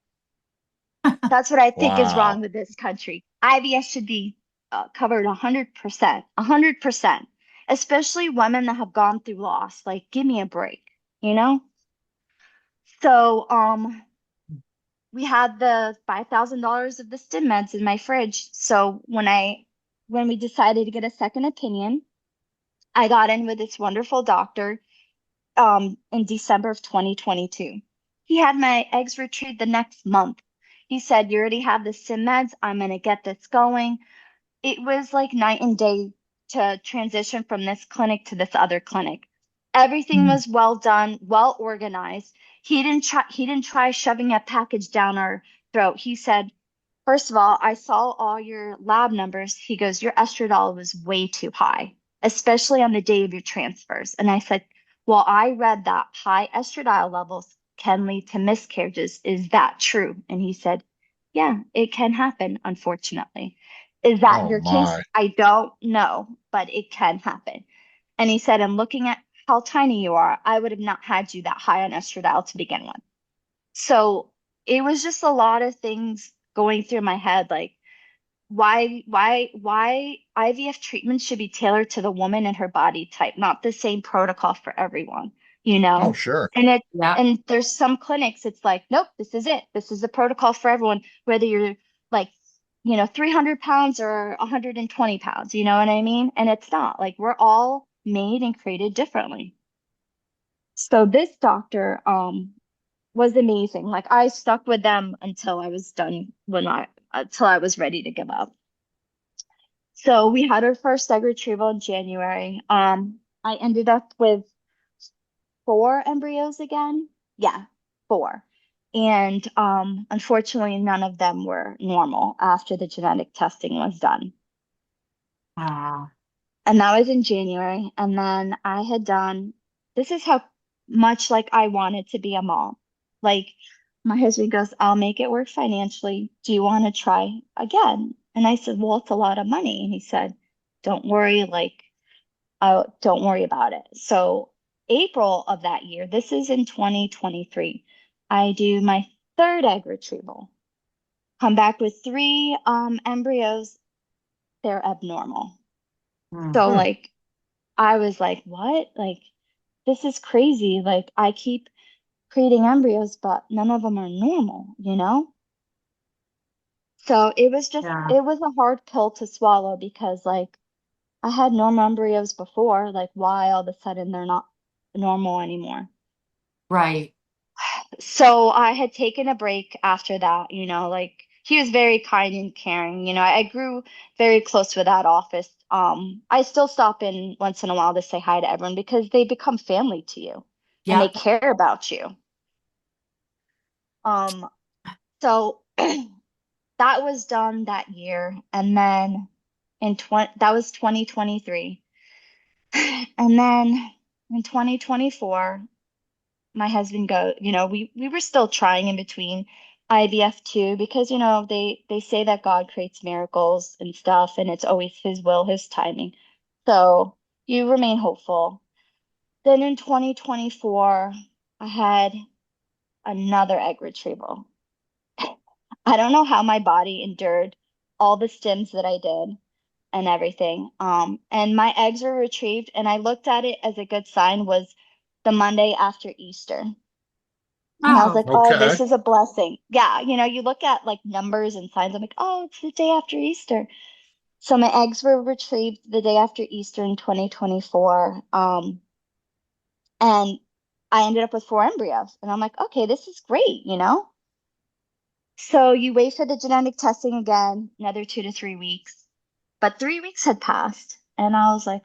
That's what I think is Wow. wrong with this country. IVF should be covered 100%, 100%, especially women that have gone through loss. Like, give me a break, you know? So, we had the $5,000 of the stim meds in my fridge. So when we decided to get a second opinion, I got in with this wonderful doctor, in December of 2022. He had my eggs retrieved the next month. He said, "You already have the stim meds. I'm going to get this going." It was like night and day to transition from this clinic to this other clinic. Everything Mm. was well done, well organized. He didn't try shoving a package down our throat. He said, "First of all, I saw all your lab numbers." He goes, "Your estradiol was way too high, especially on the day of your transfers." And I said, "Well, I read that high estradiol levels can lead to miscarriages. Is that true?" And he said, "Yeah, it can happen, unfortunately." Is that Oh your case? my. I don't know, but it can happen. And he said, "And looking at how tiny you are, I would have not had you that high on estradiol to begin with." So it was just a lot of things going through my head, like why IVF treatment should be tailored to the woman and her body type, not the same protocol for everyone, you Oh, know? sure. And Yeah. there's some clinics, it's like, nope, this is it. This is the protocol for everyone, whether you're like, 300 pounds or 120 pounds, you know what I mean? And it's not like we're all made and created differently. So this doctor, was amazing. Like I stuck with them until I was done until I was ready to give up. So we had our first egg retrieval in January. I ended up with four embryos again. Yeah, four. And unfortunately, none of them were normal after the genetic testing was done. Ah, And that was in January. And then I had done, this is how much like I wanted to be a mom. Like my husband goes, I'll make it work financially. Do you want to try again? And I said, well, it's a lot of money. And he said, don't worry, like, don't worry about it. So April of that year, this is in 2023, I do my third egg retrieval. Come back with three embryos. They're abnormal. mm, So Hmm. like I was like, what? Like, this is crazy. Like, I keep creating embryos, but none of them are normal, you know? So yeah, it was a hard pill to swallow because, like, I had normal embryos before. Like, why all of a sudden they're not normal anymore? right. So I had taken a break after that, you know, like, he was very kind and caring. You know, I grew very close with that office. I still stop in once in a while to say hi to everyone because they become family to you and they Yep. care about you. Um, so that was done that year. And then that was 2023. And then in 2024, my husband you know, we were still trying in between IVF too, because, you know, they say that God creates miracles and stuff, and it's always his will, his timing. So you remain hopeful. Then in 2024, I had another egg retrieval. I don't know how my body endured all the stims that I did and everything. And my eggs were retrieved, and I looked at it as a good sign was the Monday after Easter. And I was Oh, like, oh, Okay. this is a blessing. Yeah, you know, you look at like numbers and signs. I'm like, oh, it's the day after Easter. So my eggs were retrieved the day after Easter in 2024. And I ended up with four embryos. And I'm like, okay, this is great, you know? So you wait for the genetic testing again, another 2 to 3 weeks. But 3 weeks had passed, and I was like,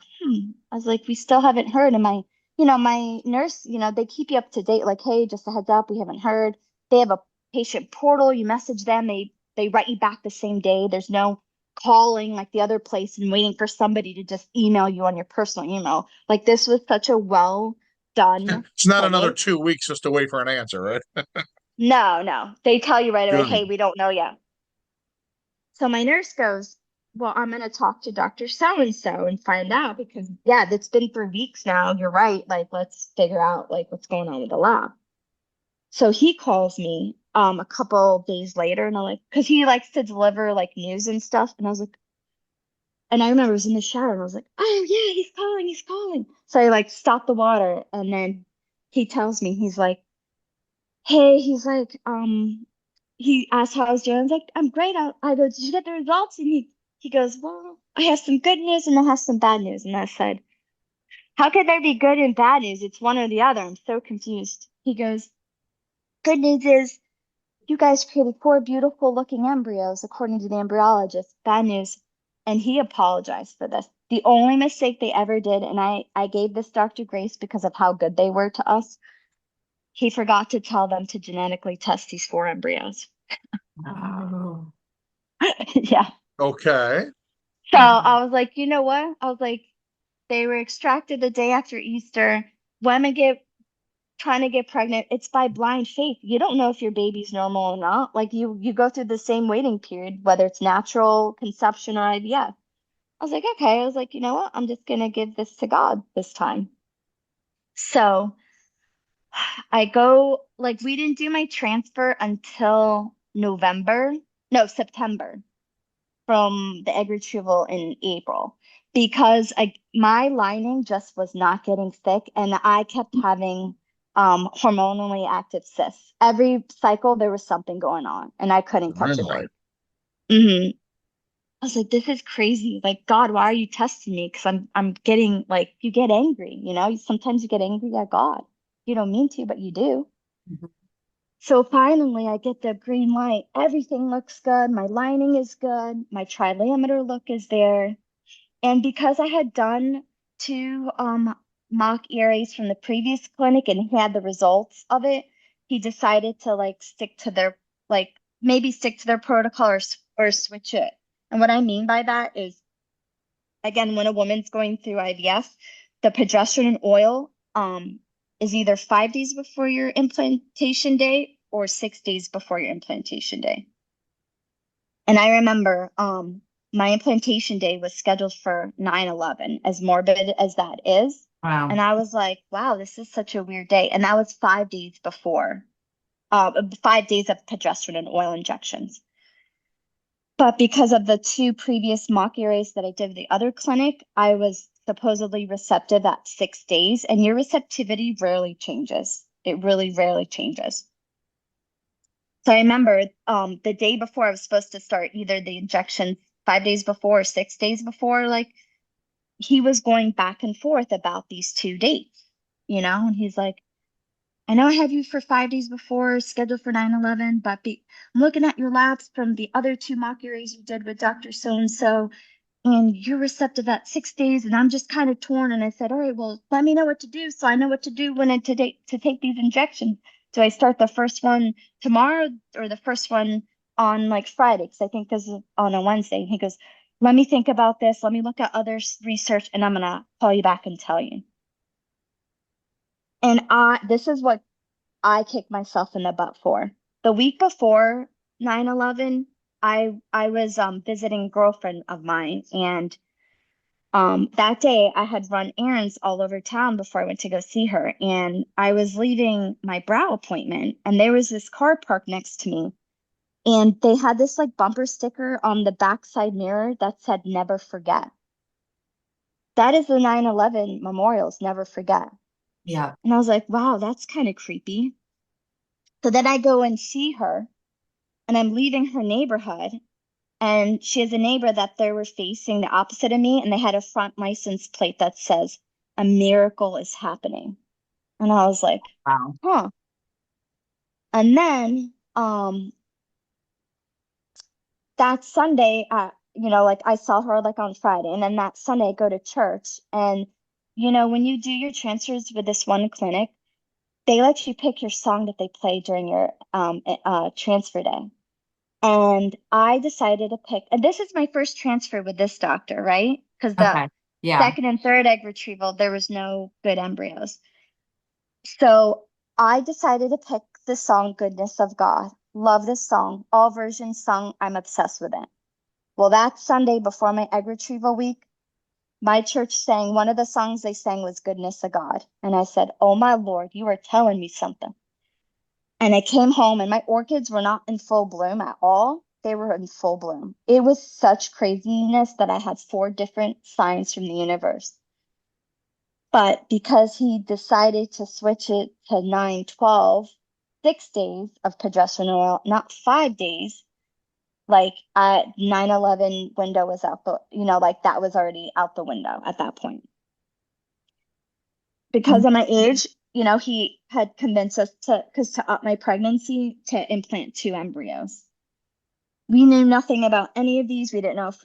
I was like, we still haven't heard. And my nurse, you know, they keep you up to date, like, hey, just a heads up, we haven't heard. They have a patient portal. You message them, they write you back the same day. There's no calling like the other place and waiting for somebody to just email you on your personal email. Like this was such a well done It's not another clinic. 2 weeks just to wait for an answer, right? No, no, they tell you right away, hey, Good. we don't know yet. So my nurse goes, well, I'm going to talk to Dr. So and so and find out because, yeah, that's been for weeks now. You're right. Like, let's figure out like what's going on with the lab. So he calls me a couple days later and I'm like, because he likes to deliver like news and stuff. And I was like, and I remember I was in the shower and I was like, oh, yeah, he's calling, he's calling. So I like stopped the water and then he tells me, he's like, hey, he's like, he asked how I was doing. I was like, I'm great. I go, did you get the results? And he goes, well, I have some good news and I have some bad news. And I said, how could there be good and bad news? It's one or the other. I'm so confused. He goes, good news is you guys created four beautiful looking embryos according to the embryologist. Bad news. And he apologized for this. The only mistake they ever did, and I gave this doctor grace because of how good they were to us. He forgot to tell them to genetically test these four embryos. oh. Yeah. Okay. So I was like, you know what? I was like, they were extracted the day after Easter. Women get trying to get pregnant, it's by blind faith. You don't know if your baby's normal or not. Like you go through the same waiting period, whether it's natural conception or IVF. I was like, okay. I was like, you know what? I'm just gonna give this to God this time. So I go like we didn't do my transfer until November, no, September from the egg retrieval in April because my lining just was not getting thick and I kept having hormonally active cysts. Every cycle there was something going on and I couldn't catch a Really? break. Hmm. I was like, this is crazy. Like, God, why are you testing me? Because I'm getting like you get angry, you know? Sometimes you get angry at God. You don't mean to, but you do. So finally, I get the green light. Everything looks good. My lining is good. My trilameter look is there. And because I had done two mock ERAs from the previous clinic and had the results of it, he decided to like maybe stick to their protocol or switch it. And what I mean by that is, again, when a woman's going through IVF, the progesterone oil is either 5 days before your implantation day or 6 days before your implantation day. And I remember my implantation day was scheduled for 9/11, as morbid as that is. Wow. And I was like, wow, this is such a weird day. And that was 5 days before, 5 days of progesterone and oil injections. But because of the 2 previous mock arrays that I did with the other clinic, I was supposedly receptive at 6 days, and your receptivity rarely changes. It really rarely changes. So I remember the day before I was supposed to start either the injection 5 days before or 6 days before, like he was going back and forth about these 2 dates, and he's like, I know I have you for 5 days before, scheduled for 9/11, but I'm looking at your labs from the other 2 mock arrays you did with Dr. So-and-so, and you're receptive at 6 days, and I'm just kind of torn. And I said, all right, well, let me know what to do so I know what to do to take these injections. Do I start the first one tomorrow or the first one on like Friday? Because I think this is on a Wednesday. And he goes, let me think about this. Let me look at other research, and I'm going to call you back and tell you. And this is what I kicked myself in the butt for. The week before 9/11, I was visiting a girlfriend of mine, and that day I had run errands all over town before I went to go see her. And I was leaving my brow appointment, and there was this car parked next to me. And they had this like bumper sticker on the backside mirror that said "Never Forget." That is the 9/11 memorials, never forget. Yeah. And I was like, wow, that's kind of creepy. So then I go and see her, and I'm leaving her neighborhood. And she has a neighbor that they were facing the opposite of me, and they had a front license plate that says, "A miracle is happening." And I was like, Wow. huh. And then that Sunday, like I saw her like on Friday, and then that Sunday I go to church. And when you do your transfers with this one clinic, they let you pick your song that they play during your transfer day. And I decided to pick, and this is my first transfer with this doctor, right? Because the Okay. Yeah. second and third egg retrieval, there was no good embryos. So I decided to pick the song Goodness of God. Love this song. All versions sung. I'm obsessed with it. Well, that Sunday before my egg retrieval week, my church sang one of the songs they sang was Goodness of God. And I said, oh my Lord, you are telling me something. And I came home, and my orchids were not in full bloom at all. They were in full bloom. It was such craziness that I had 4 different signs from the universe. But because he decided to switch it to 9/12, 6 days of progesterone oil, not 5 days, like at 9/11 window was out like that was already out the window at that point. Because of my age, he had convinced us to up my pregnancy to implant 2 embryos. We knew nothing about any of these. We didn't know if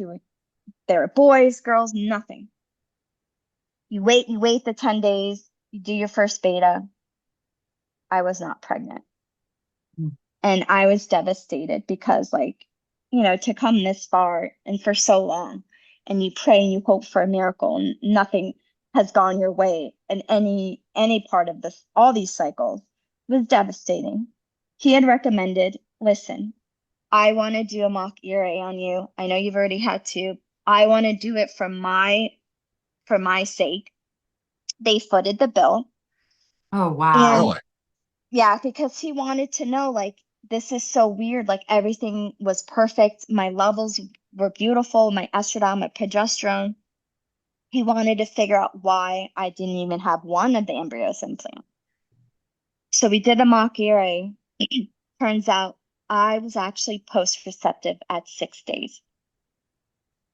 they were boys, girls, nothing. You wait the 10 days, you do your first beta. I was not pregnant. Mm. And I was devastated because to come this far and for so long, and you pray and you hope for a miracle, and nothing has gone your way in any part of this, all these cycles, was devastating. He had recommended, listen, I want to do a mock ERA on you. I know you've already had to. I want to do it for my sake. They footed the bill. Oh, wow. And Really? yeah, because he wanted to know, like, this is so weird. Like, everything was perfect. My levels were beautiful, my estrogen, my progesterone. He wanted to figure out why I didn't even have one of the embryos implant. So we did a mock ERA. Turns out I was actually post-receptive at 6 days.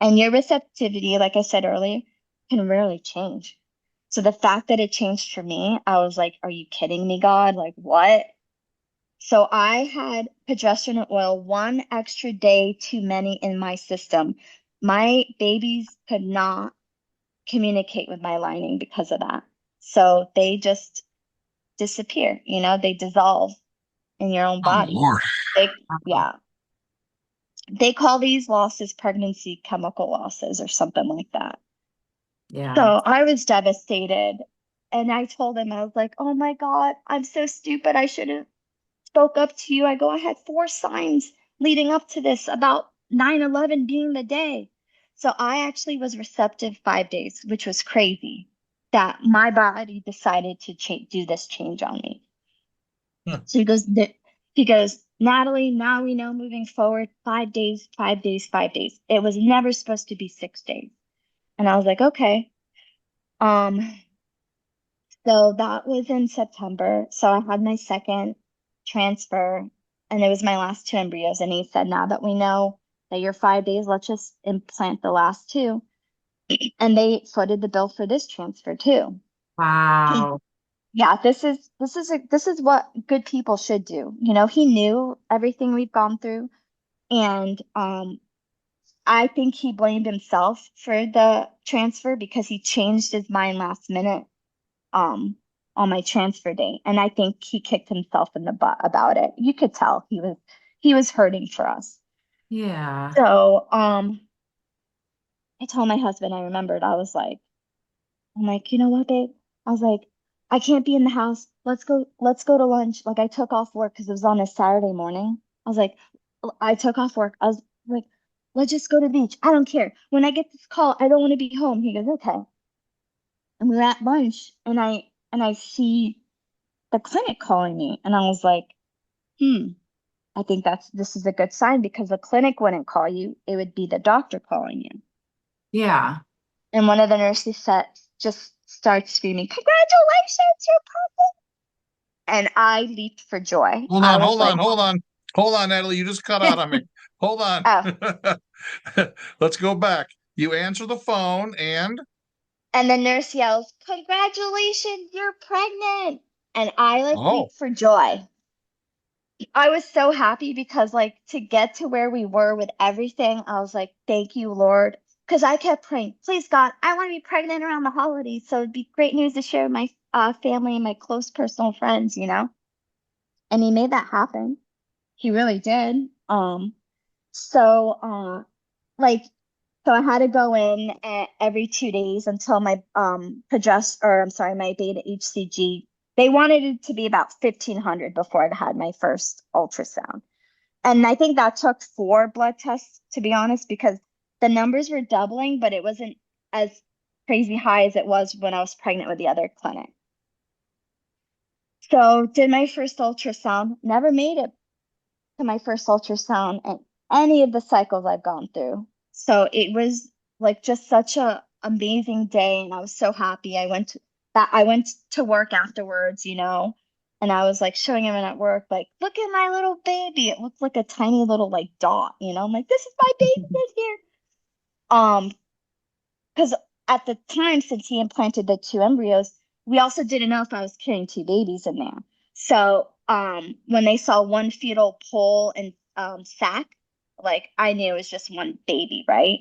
And your receptivity, like I said earlier, can rarely change. So the fact that it changed for me, I was like, are you kidding me, God? Like, what? So I had progesterone oil 1 extra day too many in my system. My babies could not communicate with my lining because of that. So they just disappear, they dissolve. in your own Oh body. Lord. Yeah. They call these losses pregnancy chemical losses or something like that. So Yeah. I was devastated. And I told him, I was like, oh my God, I'm so stupid. I should have spoke up to you. I had 4 signs leading up to this about 9/11 being the day. So I actually was receptive 5 days, which was crazy that my body decided to do this change on me. Huh. So he goes, Natalie, now we know moving forward, 5 days, 5 days, 5 days. It was never supposed to be 6 days. And I was like, okay. Um, so that was in September. So I had my second transfer, and it was my last 2 embryos. And he said, now that we know that you're 5 days, let's just implant the last two. And they footed the bill for this transfer too. Wow. Yeah, this is what good people should do. He knew everything we've gone through, and I think he blamed himself for the transfer because he changed his mind last minute um on my transfer date, and I think he kicked himself in the butt about it. You could tell he was hurting for us. Yeah. So I told my husband, I remembered, I'm like, you know what, babe? I was like, I can't be in the house. Let's go to lunch. Like I took off work because it was on a Saturday morning. I was like, I took off work. I was like, let's just go to the beach. I don't care. When I get this call, I don't want to be home. He goes, okay. And we're at lunch and I see the clinic calling me. And I was like, I think this is a good sign because the clinic wouldn't call you. It would be the doctor calling you. Yeah. And one of the nurses just starts screaming, congratulations, you're and I leaped for joy. Hold I on, was hold on, like, hold on. Hold on, Natalie. You just cut out on me. Hold on. oh, Let's go back. You answer the phone and and the nurse yells, congratulations, you're pregnant. And I like oh, leaped for joy. I was so happy because to get to where we were with everything, I was like, thank you, Lord. Because I kept praying, please God, I want to be pregnant around the holidays. So it'd be great news to share with my family and my close personal friends. And he made that happen. He really did. So like so I had to go in every 2 days until my my beta HCG. They wanted it to be about 1,500 before I had my first ultrasound. And I think that took 4 blood tests, to be honest, because the numbers were doubling, but it wasn't as crazy high as it was when I was pregnant with the other clinic. So did my first ultrasound, never made it to my first ultrasound and any of the cycles I've gone through. So it was just such a amazing day, and I was so happy. I went to work afterwards, and I was showing him at work, look at my little baby. It looked like a tiny little dot. I'm like, this is my baby right here. Um, because at the time, since he implanted the 2 embryos, we also didn't know if I was carrying 2 babies in there. So when they saw one fetal pole and sac, I knew it was just one baby, right?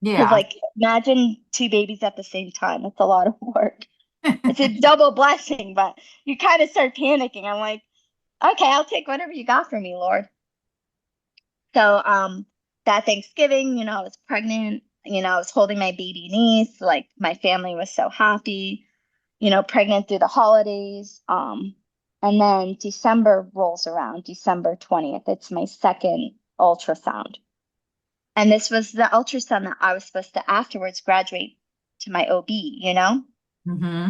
Because Yeah. imagine 2 babies at the same time. It's a lot of work. It's a double blessing, but you kind of start panicking. I'm like, okay, I'll take whatever you got for me, Lord. So that Thanksgiving, I was pregnant, I was holding my baby niece, my family was so happy, pregnant through the holidays. And then December rolls around, December 20th. It's my second ultrasound. And this was the ultrasound that I was supposed to afterwards graduate to my OB. Hmm.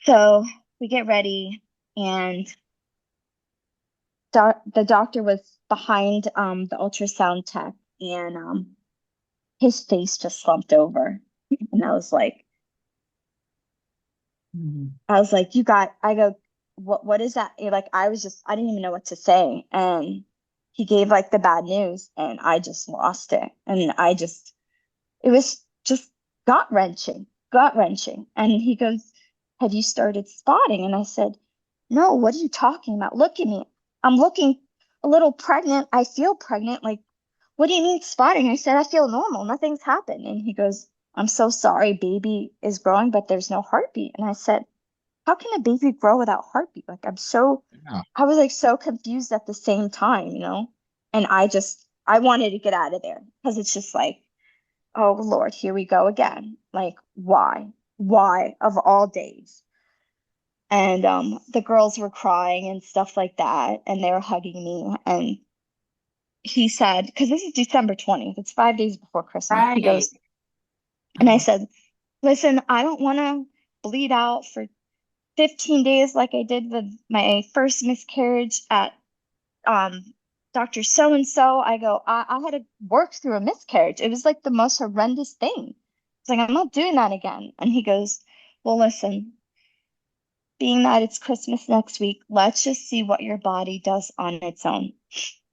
So we get ready, and the doctor was behind the ultrasound tech, and his face just slumped over. And I go, what is that? I didn't even know what to say. And he gave the bad news, and I just lost it. And it was just gut wrenching, gut wrenching. And he goes, have you started spotting? And I said, no, what are you talking about? Look at me. I'm looking a little pregnant. I feel pregnant. What do you mean spotting? I said, I feel normal. Nothing's happened. And he goes, I'm so sorry. Baby is growing, but there's no heartbeat. And I said, how can a baby grow without heartbeat? Like Yeah. I was like so confused at the same time, you know? And I wanted to get out of there because it's just like, oh Lord, here we go again. Like, why? Why of all days? And the girls were crying and stuff like that, and they were hugging me. And he said, because this is December 20th, it's 5 days before Christmas. He Right. goes, and I said, listen, I don't want to bleed out for 15 days like I did with my first miscarriage at um Dr. So and so. I go, I had to work through a miscarriage. It was like the most horrendous thing. It's like, I'm not doing that again. And he goes, well, listen, being that it's Christmas next week, let's just see what your body does on its own.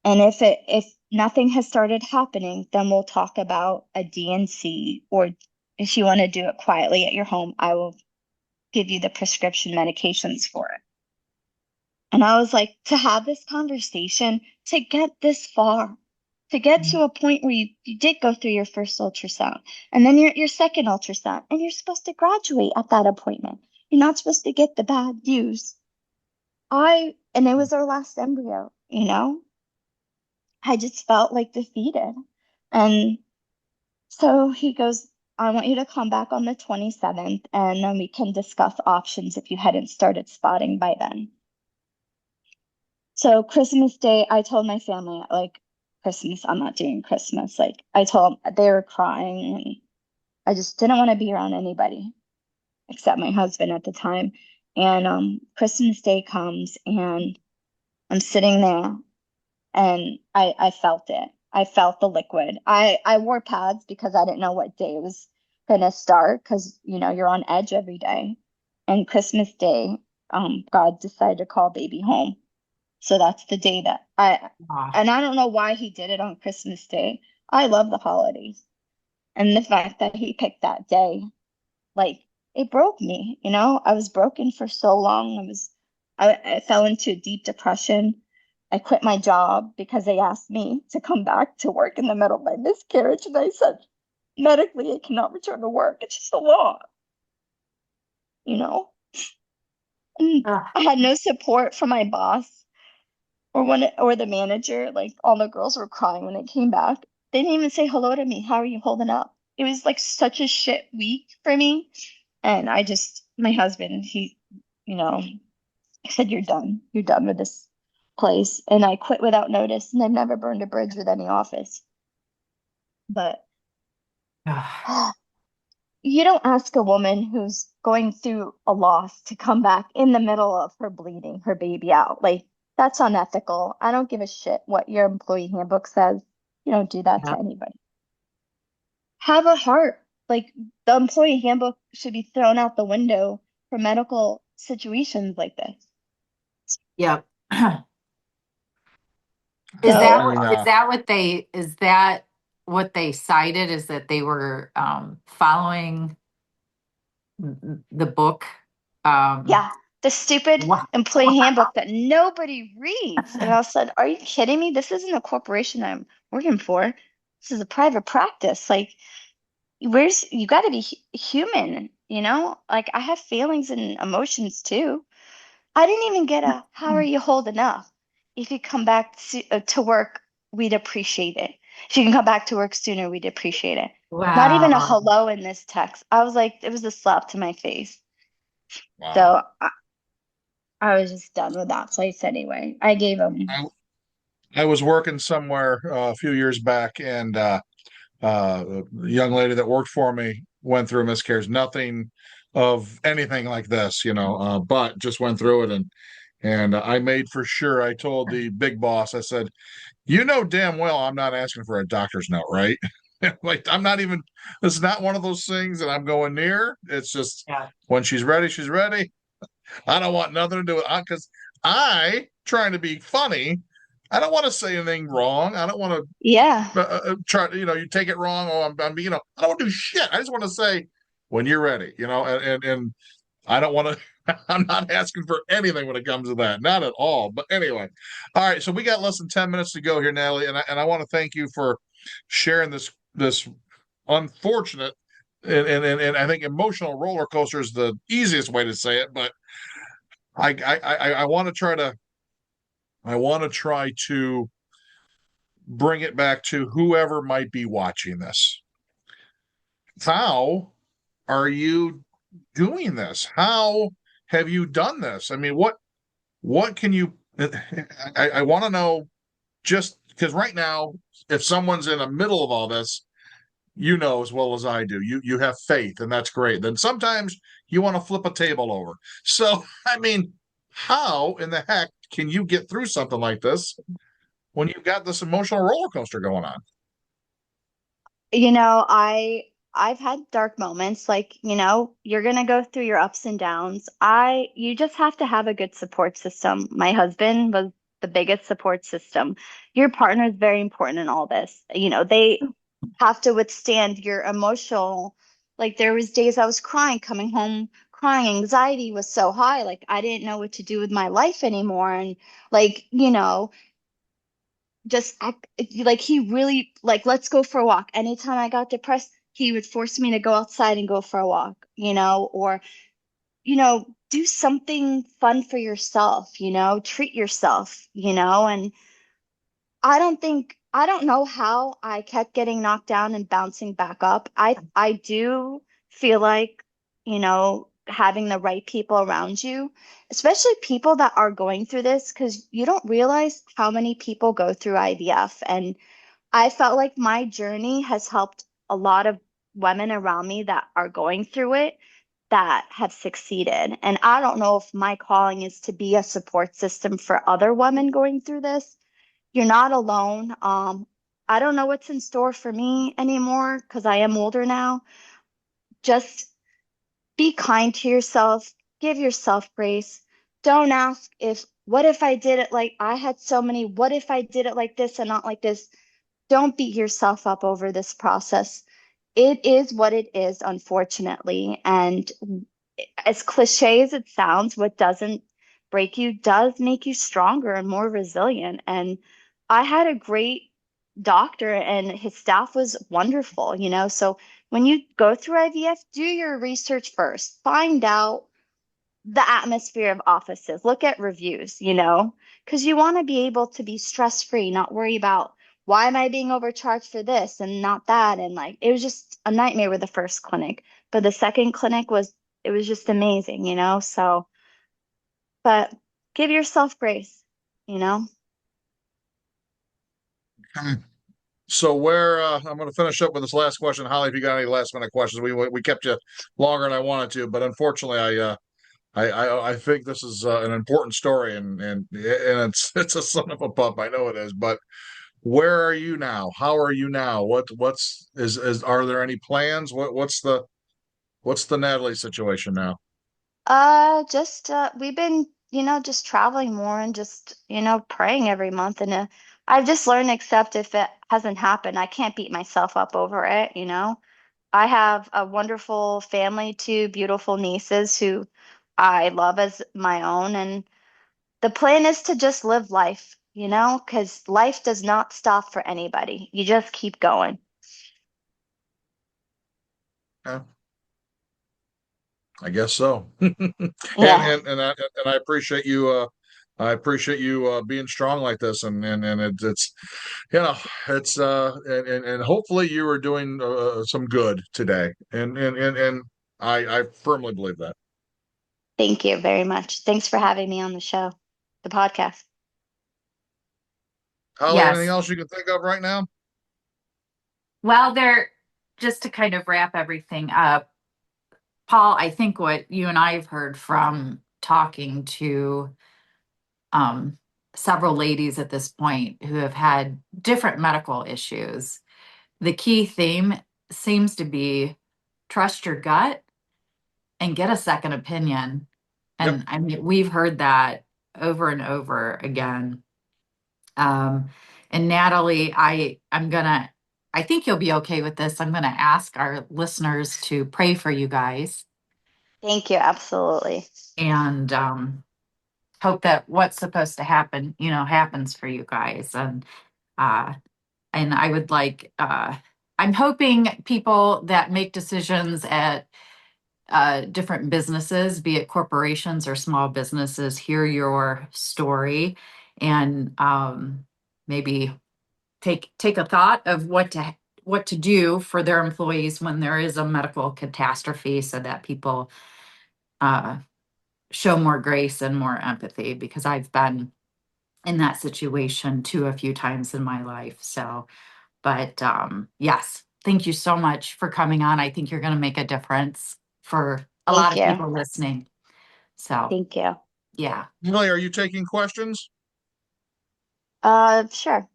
And if nothing has started happening, then we'll talk about a DNC, or if you want to do it quietly at your home, I will give you the prescription medications for it. And I was like, to have this conversation, to get this far, to get to a point where you did go through your first ultrasound and then your second ultrasound, and you're supposed to graduate at that appointment. You're not supposed to get the bad news. And it was our last embryo, you know? I just felt like defeated. And so he goes, I want you to come back on the 27th and then we can discuss options if you hadn't started spotting by then. So Christmas Day, I told my family, like, Christmas, I'm not doing Christmas. Like, I told them, they were crying, and I just didn't want to be around anybody except my husband at the time. And Christmas Day comes, and I'm sitting there, and I felt it. I felt the liquid. I wore pads because I didn't know what day it was gonna start, because you know you're on edge every day. And Christmas Day, God decided to call baby home. So that's the day that Ah, and I don't know why he did it on Christmas Day. I love the holidays. And the fact that he picked that day, like, it broke me, you know? I was broken for so long. I fell into a deep depression. I quit my job because they asked me to come back to work in the middle of my miscarriage. And I said, medically, I cannot return to work. It's just a law, you know? And ah, I had no support from my boss or the manager. Like, all the girls were crying when I came back. They didn't even say hello to me. How are you holding up? It was like such a shit week for me. And my husband, you know, said, you're done. You're done with this place. And I quit without notice. And I've never burned a bridge with any office. But ah. you don't ask a woman who's going through a loss to come back in the middle of her bleeding her baby out. Like, that's unethical. I don't give a shit what your employee handbook says. You don't do that to Yep. anybody. Have a heart. Like, the employee handbook should be thrown out the window for medical situations like this. Yep. So, Is that what they cited, is that they were following the book? Um yeah, the stupid wow. employee handbook that nobody reads. And I said, are you kidding me? This isn't a corporation I'm working for. This is a private practice. Like, you got to be human, you know? Like, I have feelings and emotions too. I didn't even get a, how are you holding up? If you come back to work, we'd appreciate it. If you can come back to work sooner, we'd appreciate it. Not even a Wow. hello in this text. I was like, it was a slap to my face. Wow. So I was just done with that place anyway. I gave him, I, I was working somewhere a few years back, and a young lady that worked for me went through a miscarriage. Nothing of anything like this, but just went through it, and I made for sure. I told the big boss, I said, "You know damn well I'm not asking for a doctor's note, right? Like, I'm not even. It's not one of those things that I'm going near. It's just Yeah. when she's ready, she's ready. I don't want nothing to do with it because I trying to be funny. I don't want to say anything wrong. I don't want yeah, to try. You take it wrong. Oh, I don't want to do shit. I just want to say when you're ready. And I don't want to. I'm not asking for anything when it comes to that. Not at all. But anyway, all right. So we got less than 10 minutes to go here, Natalie, and I want to thank you for sharing this unfortunate and I think emotional roller coaster is the easiest way to say it, but I want to try to bring it back to whoever might be watching this. How are you doing this? How have you done this? I mean, what can you I want to know, just because right now, if someone's in the middle of all this, you know as well as I do, you have faith, and that's great. Then sometimes you want to flip a table over. So, I mean, how in the heck can you get through something like this when you've got this emotional roller coaster going on? You know, I've had dark moments, like, you're gonna go through your ups and downs. You just have to have a good support system. My husband was the biggest support system. Your partner is very important in all this. They have to withstand your emotional, like there was days I was crying, coming home crying. Anxiety was so high, like I didn't know what to do with my life anymore. And like, just act like he really like, let's go for a walk. Anytime I got depressed, he would force me to go outside and go for a walk, or do something fun for yourself, treat yourself, and I don't know how I kept getting knocked down and bouncing back up. I do feel like, having the right people around you, especially people that are going through this, because you don't realize how many people go through IVF. And I felt like my journey has helped a lot of women around me that are going through it that have succeeded. And I don't know if my calling is to be a support system for other women going through this. You're not alone. I don't know what's in store for me anymore because I am older now. Just be kind to yourself, give yourself grace. Don't ask what if I did it like I had so many, what if I did it like this and not like this? Don't beat yourself up over this process. It is what it is, unfortunately. And as cliche as it sounds, what doesn't break you does make you stronger and more resilient. And I had a great doctor and his staff was wonderful, So when you go through IVF, do your research first. Find out the atmosphere of offices. Look at reviews, because you want to be able to be stress-free, not worry about why am I being overcharged for this and not that. And like it was just a nightmare with the first clinic. But the second clinic it was just amazing, So, but give yourself grace, you know? So where I'm going to finish up with this last question, Holly. If you got any last minute questions, we kept you longer than I wanted to, but unfortunately, I think this is an important story, and it's a son of a pup. I know it is, but where are you now? How are you now? What's is are there any plans? What's the Natalie situation now? Just we've been, just traveling more and just, praying every month. And I've just learned to accept if it hasn't happened, I can't beat myself up over it. I have a wonderful family, two beautiful nieces who I love as my own. And the plan is to just live life, because life does not stop for anybody. You just keep going. Yeah, I guess so. and Yeah. I appreciate you. I appreciate you being strong like this, and it's you know it's and hopefully you are doing some good today, and I firmly believe that. Thank you very much. Thanks for having me on the show, the podcast. Holly, anything Yes. else you can think of right now? Well, just to kind of wrap everything up, Paul, I think what you and I have heard from talking to um, several ladies at this point who have had different medical issues, the key theme seems to be trust your gut and get a second opinion. Yep. And I mean, we've heard that over and over again. Um, and Natalie, I think you'll be okay with this. I'm gonna ask our listeners to pray for you guys Thank you. Absolutely. and hope that what's supposed to happen, happens for you guys. Uh, and I would I'm hoping people that make decisions at different businesses, be it corporations or small businesses, hear your story and maybe take a thought of what to do for their employees when there is a medical catastrophe, so that people show more grace and more empathy, because I've been in that situation too a few times in my life. So, but yes, thank you so much for coming on. I think you're going to make a difference for a lot Thank of you. people listening. So, Thank you. yeah. Natalie, are you taking questions? Sure.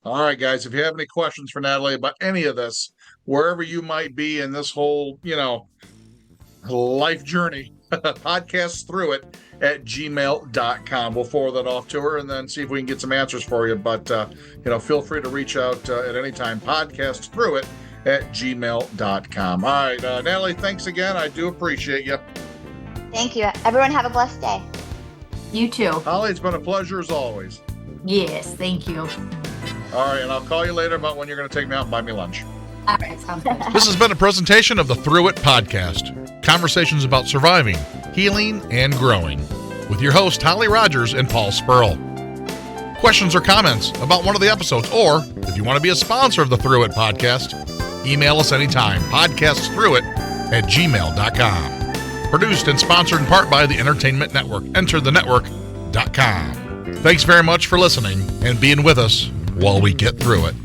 All right, guys, if you have any questions for Natalie about any of this, wherever you might be in this whole, life journey, podcast through it at gmail.com. We'll forward that off to her and then see if we can get some answers for you. But, feel free to reach out at any time. Podcast through it at gmail.com. All right, Natalie, thanks again. I do appreciate you. Thank you. Everyone have a blessed day. You too. Holly, it's been a pleasure as always. Yes, thank you. All right, and I'll call you later about when you're going to take me out and buy me lunch. All right, sounds good. This has been a presentation of the Through It podcast. Conversations about surviving, healing, and growing. With your hosts, Holly Rogers and Paul Spurl. Questions or comments about one of the episodes, or if you want to be a sponsor of the Through It podcast, email us anytime. podcastthroughit@gmail.com. Produced and sponsored in part by the Entertainment Network. EnterTheNetwork.com. Thanks very much for listening and being with us while we get through it.